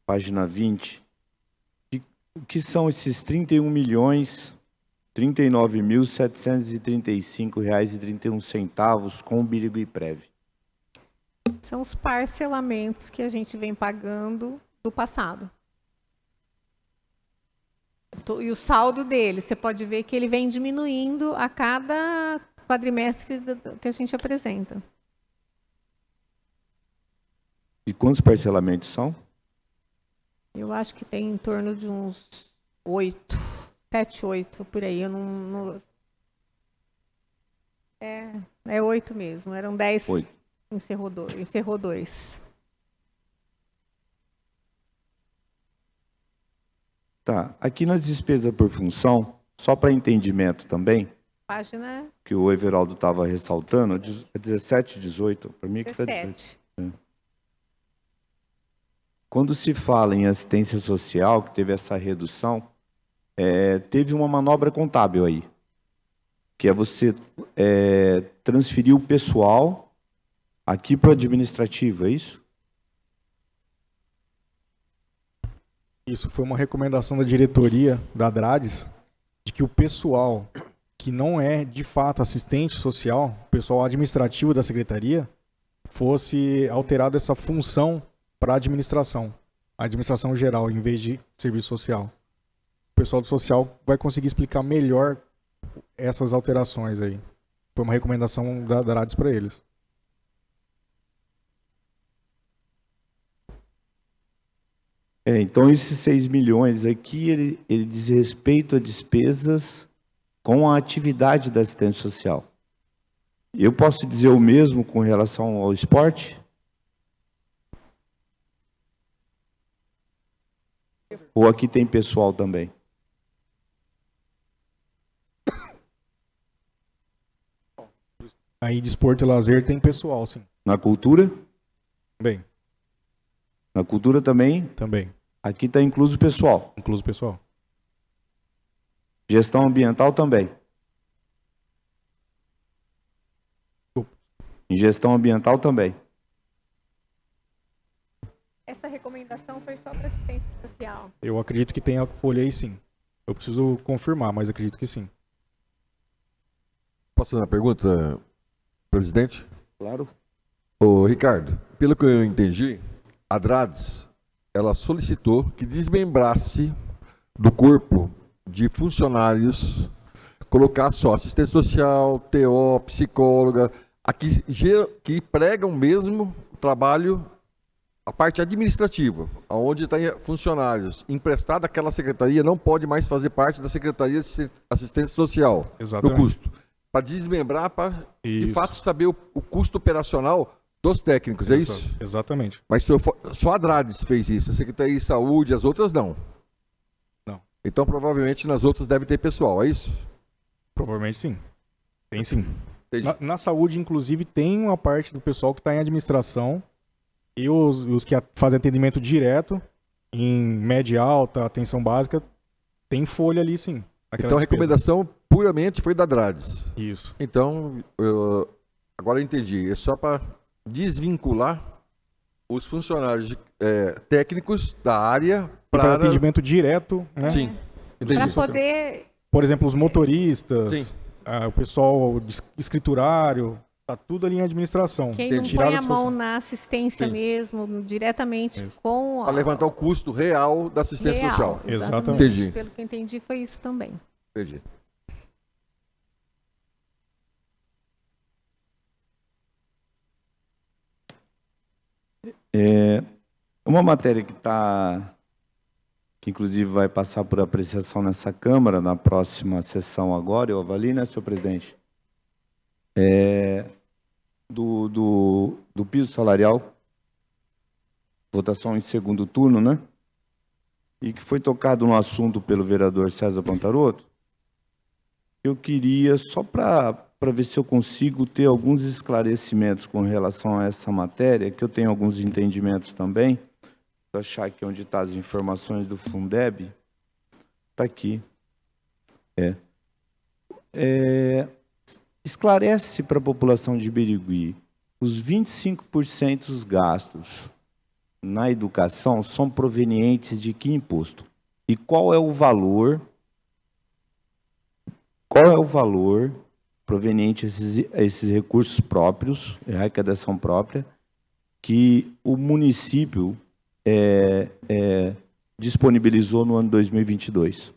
página 20, o que são esses 31.039.735,31 com o Birigui-Prev? São os parcelamentos que a gente vem pagando do passado. E o saldo dele, você pode ver que ele vem diminuindo a cada quadrimestre que a gente apresenta. E quantos parcelamentos são? Eu acho que tem em torno de uns 8, 7, 8, por aí. Eu não... É 8 mesmo, eram 10. 8. Encerrou 2. Tá, aqui nas despesas por função, só para entendimento também, Página que o Everaldo estava ressaltando, é 17, 18, para mim aqui está 18. 17. Quando se fala em assistência social, que teve essa redução, teve uma manobra contábil aí, que é você transferir o pessoal aqui para o administrativo, é isso? Isso foi uma recomendação da diretoria da Drades, de que o pessoal que não é de fato assistente social, o pessoal administrativo da secretaria, fosse alterado essa função para a administração geral, em vez de serviço social. O pessoal do social vai conseguir explicar melhor essas alterações aí. Foi uma recomendação da Drades para eles. Então, esses 6 milhões aqui, ele diz respeito a despesas com a atividade da assistência social. Eu posso dizer o mesmo com relação ao esporte? Ou aqui tem pessoal também? Aí, desporto e lazer tem pessoal, sim. Na cultura? Bem, Na cultura também? também. Aqui está incluso o pessoal. Incluso pessoal. Gestão ambiental também. Em gestão ambiental também. Essa recomendação foi só para assistência social. Eu acredito que tem a folha aí, sim. Eu preciso confirmar, mas acredito que sim. Posso fazer uma pergunta, presidente? Claro. Ô, Ricardo, pelo que eu entendi, a Drades, ela solicitou que desmembrasse do corpo de funcionários, colocar só assistente social, TO, psicóloga, aqui que pregam mesmo o trabalho, a parte administrativa, onde tem funcionários emprestados àquela secretaria, não pode mais fazer parte da Secretaria de Assistência Social, Exatamente. no custo. Para desmembrar, para de Isso. fato saber o custo operacional dos técnicos, é isso? Exatamente. Mas só a Drades fez isso, a Secretaria de Saúde, as outras não. Não. Então provavelmente nas outras deve ter pessoal, é isso? Provavelmente sim. Tem sim. Entendi. Na saúde, inclusive, tem uma parte do pessoal que está em administração e os que fazem atendimento direto em média e alta, atenção básica, tem folha ali sim. naquela Então a despesa. recomendação puramente foi da Drades. Isso. Então, agora eu entendi. É só para desvincular os funcionários técnicos da área Para para... atendimento direto, né? Sim, Para entendi. poder... Por exemplo, os motoristas, Sim. o pessoal escriturário, tá tudo ali em administração. Quem não Entendi. põe Tirado a do mão social. na assistência Sim. mesmo, diretamente Isso. com Para levantar o custo real da assistência real. social. Exatamente. Entendi. Pelo que eu entendi, foi isso também. Entendi. Uma matéria que inclusive vai passar por apreciação nessa Câmara, na próxima sessão agora, eu avalio, né, senhor presidente? Do piso salarial, votação em segundo turno, né? E que foi tocado no assunto pelo vereador César Pantarotto. Eu queria, só para ver se eu consigo ter alguns esclarecimentos com relação a essa matéria, que eu tenho alguns entendimentos também. Vou achar aqui onde estão as informações do Fundeb. Está aqui. Esclarece para a população de Birigui, os 25% dos gastos na educação são provenientes de que imposto? E qual é o valor proveniente a esses recursos próprios, arrecadação própria, que o município disponibilizou no ano 2022?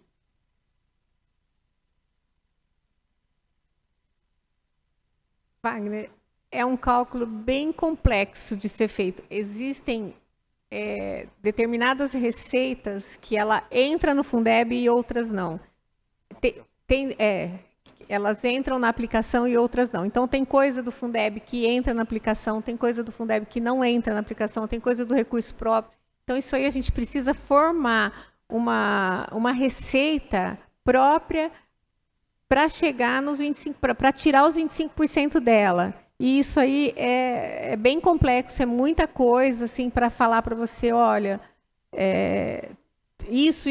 Wagner, é um cálculo bem complexo de ser feito. Existem determinadas receitas que ela entra no Fundeb e outras não. Elas entram na aplicação e outras não. Então, tem coisa do Fundeb que entra na aplicação, tem coisa do Fundeb que não entra na aplicação, tem coisa do recurso próprio. Então, isso aí a gente precisa formar uma receita própria para chegar nos 25%, para tirar os 25% dela. E isso aí é bem complexo, é muita coisa assim, para falar para você, olha, isso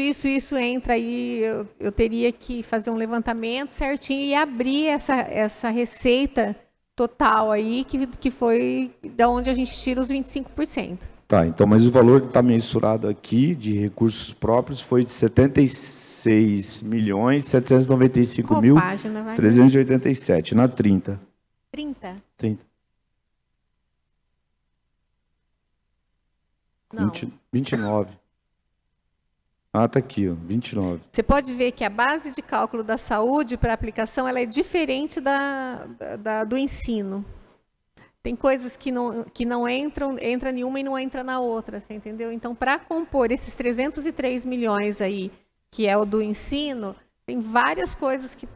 entra aí, eu teria que fazer um levantamento certinho e abrir essa receita total aí, que foi da onde a gente tira os 25%. Tá, então, mas o valor que está mensurado aqui de recursos próprios foi de 76.795.387, na 30. 30? 30. Não. 29. Ah, tá aqui, ó, 29. Você pode ver que a base de cálculo da saúde para aplicação ela é diferente do ensino. Tem coisas que não entra nenhuma e não entra na outra, você entendeu? Então, para compor esses 303 milhões aí, que é o do ensino, tem várias coisas que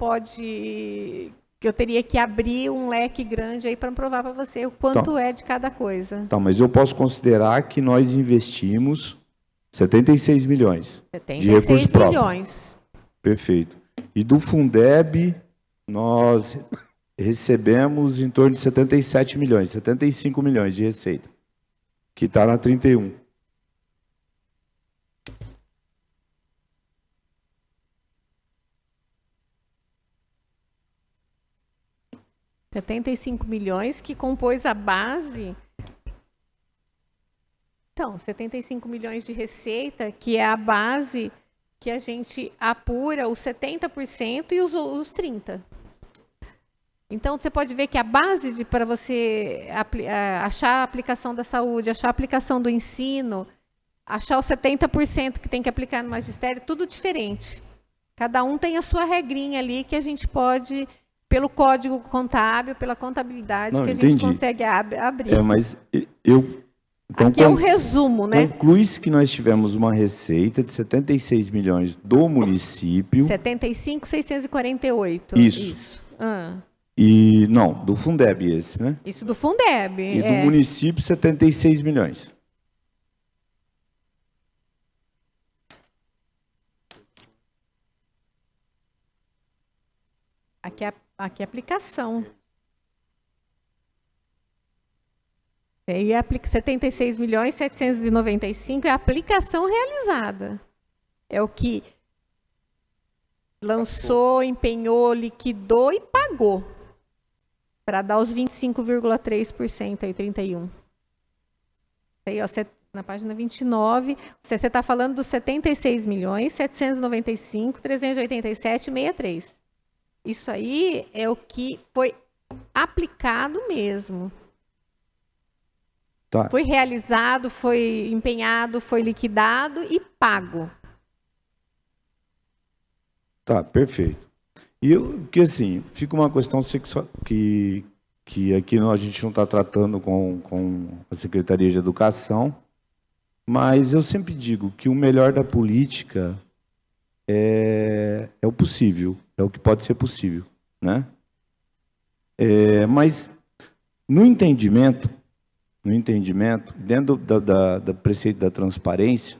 eu teria que abrir um leque grande aí para provar para você o quanto é de cada coisa. Tá, mas eu posso considerar que nós investimos 76 milhões de recursos próprios. Milhões. Perfeito. E do Fundeb, nós recebemos em torno de 77 milhões, 75 milhões de receita, que está na 31. R$ milhões que compôs a base. Então, 75 milhões de receita, que é a base que a gente apura os 70% e os 30%. Então, você pode ver que a base para você achar a aplicação da saúde, achar a aplicação do ensino, achar os 70% que tem que aplicar no magistério, tudo diferente. Cada um tem a sua regrinha ali que a gente pode, pelo código contábil, pela contabilidade, que a gente consegue abrir. Mas eu... Então, aqui é um resumo, né? Conclui-se que nós tivemos uma receita de 76 milhões do município. 75.648. Isso. E, não, do Fundeb esse, né? Isso do Fundeb. E do município, 76 milhões. Aqui é a aplicação. E 76.795 é a aplicação realizada. É o que lançou, empenhou, liquidou e pagou. Para dar os 25,3% aí, 31. Aí, ó, na página 29, você está falando dos 76.795.387,63. Isso aí é o que foi aplicado mesmo. Tá. Foi realizado, foi empenhado, foi liquidado e pago. Tá, perfeito. E porque assim, fica uma questão que que aqui a gente não está tratando com a Secretaria de Educação, mas eu sempre digo que o melhor da política é o possível, é o que pode ser possível, né? Mas no entendimento, dentro da preceito da transparência,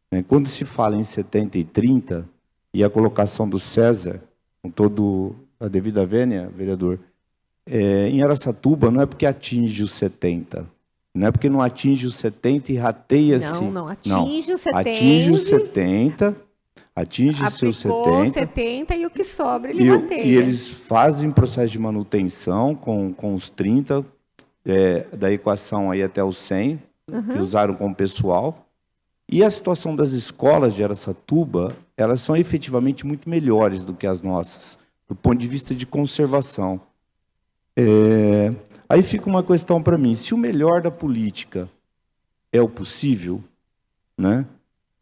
né, quando se fala em 70 e 30 e a colocação do César, com toda a devida vênia, vereador, em Araçatuba não é porque atinge os 70, não é porque não atinge os 70 e rateia-se. Não atinge os 70. Atinge os 70, atinge seus 70. 70 e o que sobra ele rateia. E eles fazem processo de manutenção com os 30, da equação aí até os 100, que usaram como pessoal. E a situação das escolas de Araçatuba, elas são efetivamente muito melhores do que as nossas, do ponto de vista de conservação. Aí fica uma questão para mim, se o melhor da política é o possível, né,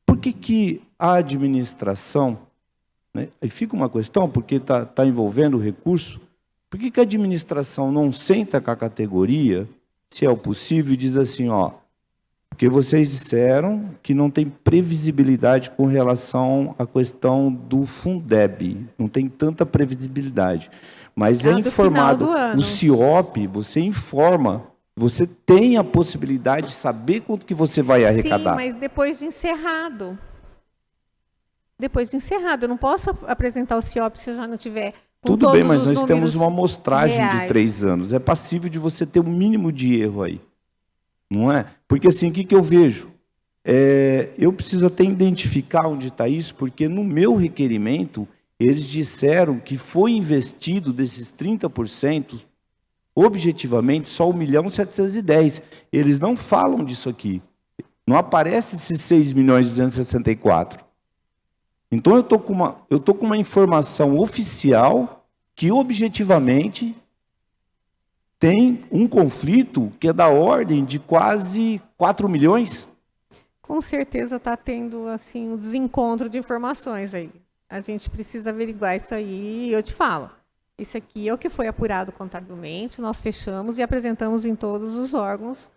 por que a administração, né, aí fica uma questão, porque está envolvendo o recurso, por que a administração não senta com a categoria, se é o possível, e diz assim, ó, porque vocês disseram que não tem previsibilidade com relação à questão do Fundeb, não tem tanta previsibilidade. Mas é informado, o CIOP, você informa, você tem a possibilidade de saber quanto que você vai arrecadar. Sim, mas depois de encerrado. Depois de encerrado, eu não posso apresentar o CIOP se eu já não tiver com Tudo todos bem, mas os nós temos uma números amostragem reais. de 3 anos. É passível de você ter um mínimo de erro aí. Não é? Porque assim, o que eu vejo? Eu preciso até identificar onde está isso, porque no meu requerimento, eles disseram que foi investido desses 30%, objetivamente, só 1.710.000. Eles não falam disso aqui. Não aparece esses 6.264.000. Então, eu tô com uma informação oficial que, objetivamente, tem um conflito que é da ordem de quase 4 milhões. Com certeza está tendo assim um desencontro de informações aí. A gente precisa averiguar isso aí e eu te falo. Isso aqui é o que foi apurado contabilmente, nós fechamos e apresentamos em todos os órgãos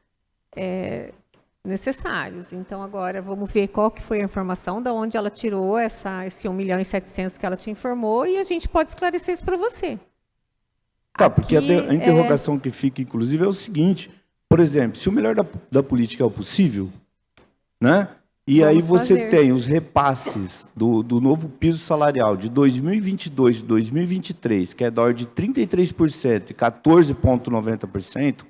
necessários. Então, agora vamos ver qual que foi a informação, de onde ela tirou esse 1.700.000 que ela te informou e a gente pode esclarecer isso para você. Tá, porque a interrogação que fica, inclusive, é o seguinte, por exemplo, se o melhor da política é o possível, né? E aí você tem os repasses do novo piso salarial de 2022 e 2023, que é da ordem de 33% e 14,90%,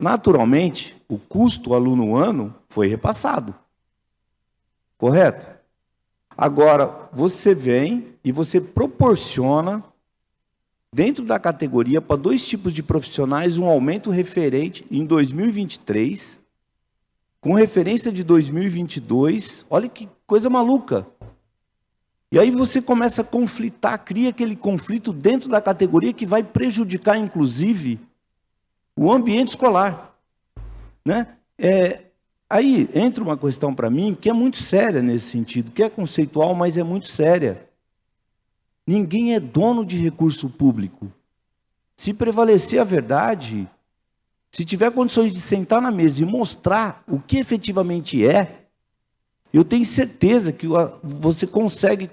naturalmente, o custo aluno-ano foi repassado. Correto? Agora, você vem e você proporciona, dentro da categoria, para 2 tipos de profissionais, um aumento referente em 2023, com referência de 2022, olha que coisa maluca. E aí você começa a conflitar, cria aquele conflito dentro da categoria que vai prejudicar, inclusive, o ambiente escolar. Né? Aí entra uma questão para mim que é muito séria nesse sentido, que é conceitual, mas é muito séria. Ninguém é dono de recurso público. Se prevalecer a verdade, se tiver condições de sentar na mesa e mostrar o que efetivamente é, eu tenho certeza que você consegue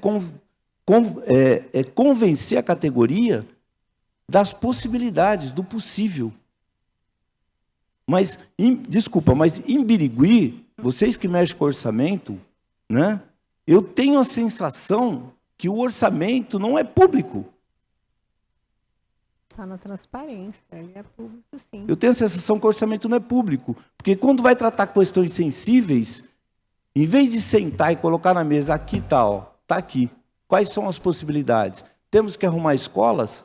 convencer a categoria das possibilidades, do possível. Mas, desculpa, mas em Birigui, vocês que mexem com orçamento, né, eu tenho a sensação que o orçamento não é público. Está na transparência, ele é público, sim. Eu tenho a sensação que o orçamento não é público, porque quando vai tratar questões sensíveis, em vez de sentar e colocar na mesa, aqui está, ó, está aqui. Quais são as possibilidades? Temos que arrumar escolas?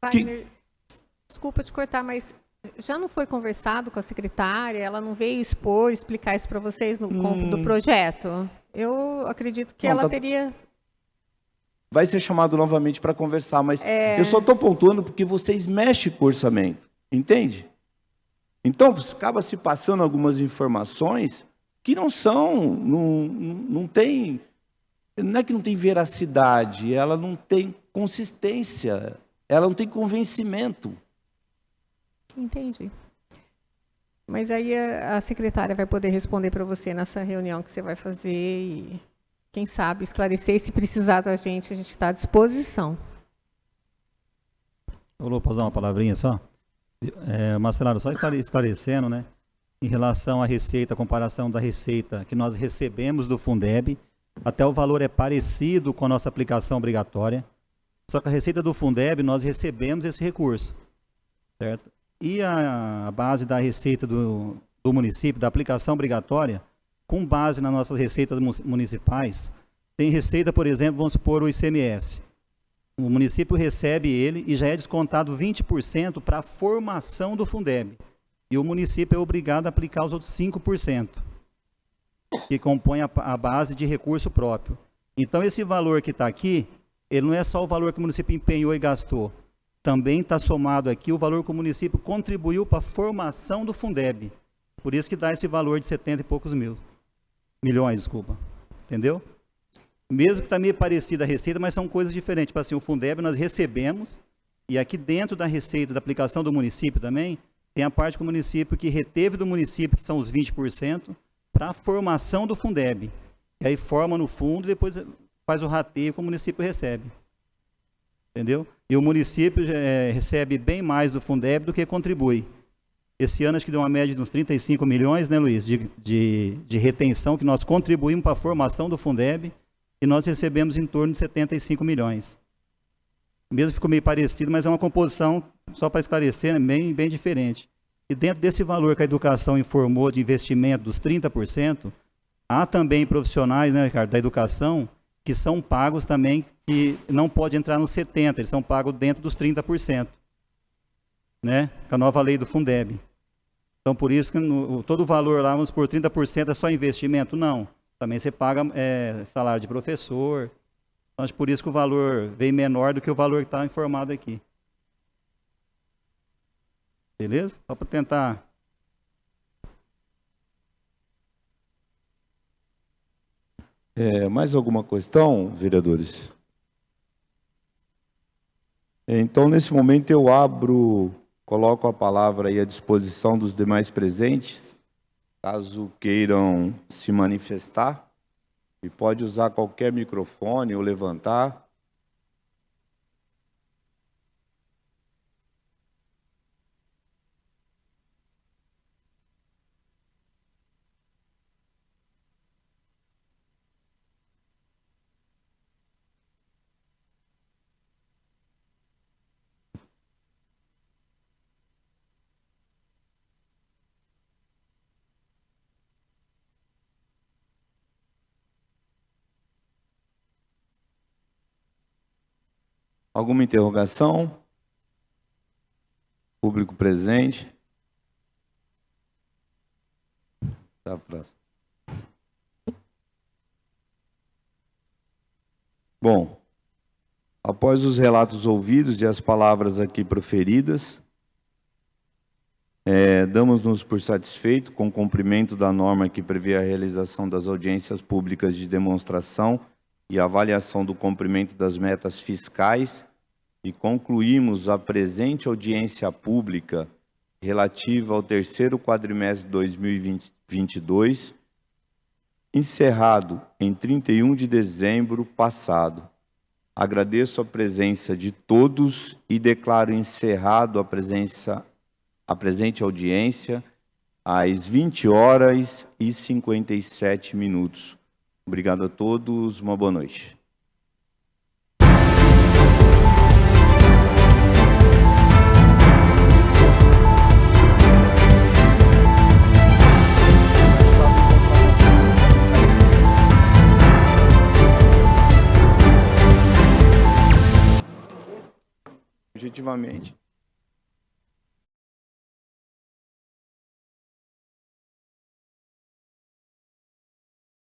Wagner, desculpa te cortar, mas já não foi conversado com a secretária? Ela não veio explicar isso para vocês no do projeto? Eu acredito que ela teria... Vai ser chamado novamente para conversar, mas eu só estou pontuando porque vocês mexem com o orçamento, entende? Então, acaba se passando algumas informações que não tem, não é que não tem veracidade, ela não tem consistência, ela não tem convencimento. Entendi. Mas aí a secretária vai poder responder para você nessa reunião que você vai fazer e, quem sabe, esclarecer. E se precisar da gente, a gente está à disposição. Ô, posso dar uma palavrinha só? Marcelado, só esclarecendo, né? Em relação à receita, a comparação da receita que nós recebemos do Fundeb, até o valor é parecido com a nossa aplicação obrigatória, só que a receita do Fundeb nós recebemos esse recurso, certo? E a base da receita do município, da aplicação obrigatória, com base nas nossas receitas municipais, tem receita, por exemplo, vamos supor o ICMS. O município recebe ele e já é descontado 20% para a formação do Fundeb. E o município é obrigado a aplicar os outros 5%, que compõe a base de recurso próprio. Então, esse valor que está aqui, ele não é só o valor que o município empenhou e gastou. Também está somado aqui o valor que o município contribuiu para a formação do Fundeb. Por isso que dá esse valor de 70 e poucos milhões, desculpa. Entendeu? Mesmo que está meio parecida a receita, mas são coisas diferentes. Tipo assim, o Fundeb nós recebemos, e aqui dentro da receita da aplicação do município também, tem a parte que o município que reteve do município, que são os 20%, para a formação do Fundeb. E aí forma no fundo e depois faz o rateio que o município recebe. Entendeu? E o município recebe bem mais do Fundeb do que contribui. Esse ano acho que deu uma média de uns 35 milhões, né, Luiz, de retenção, que nós contribuímos para a formação do Fundeb, e nós recebemos em torno de 75 milhões. Mesmo ficou meio parecido, mas é uma composição, só para esclarecer, bem diferente. E dentro desse valor que a educação informou de investimento dos 30%, há também profissionais, né, Ricardo, da educação, que são pagos também, que não pode entrar nos 70%, eles são pagos dentro dos 30%, né, com a nova lei do Fundeb. Então, por isso que todo o valor lá, vamos por 30% é só investimento? Não. Também você paga salário de professor. Então, acho por isso que o valor vem menor do que o valor que está informado aqui. Beleza? Só para tentar... Mais alguma questão, vereadores? Então, nesse momento, eu coloco a palavra aí à disposição dos demais presentes, caso queiram se manifestar, e pode usar qualquer microfone ou levantar. Alguma interrogação? Público presente? Tá, próximo. Bom, após os relatos ouvidos e as palavras aqui proferidas, damos-nos por satisfeito com o cumprimento da norma que prevê a realização das audiências públicas de demonstração e avaliação do cumprimento das metas fiscais, e concluímos a presente audiência pública relativa ao terceiro quadrimestre de 2022, encerrado em 31 de dezembro passado. Agradeço a presença de todos e declaro encerrado a presente audiência às 20h57. Obrigado a todos, uma boa noite. Objetivamente.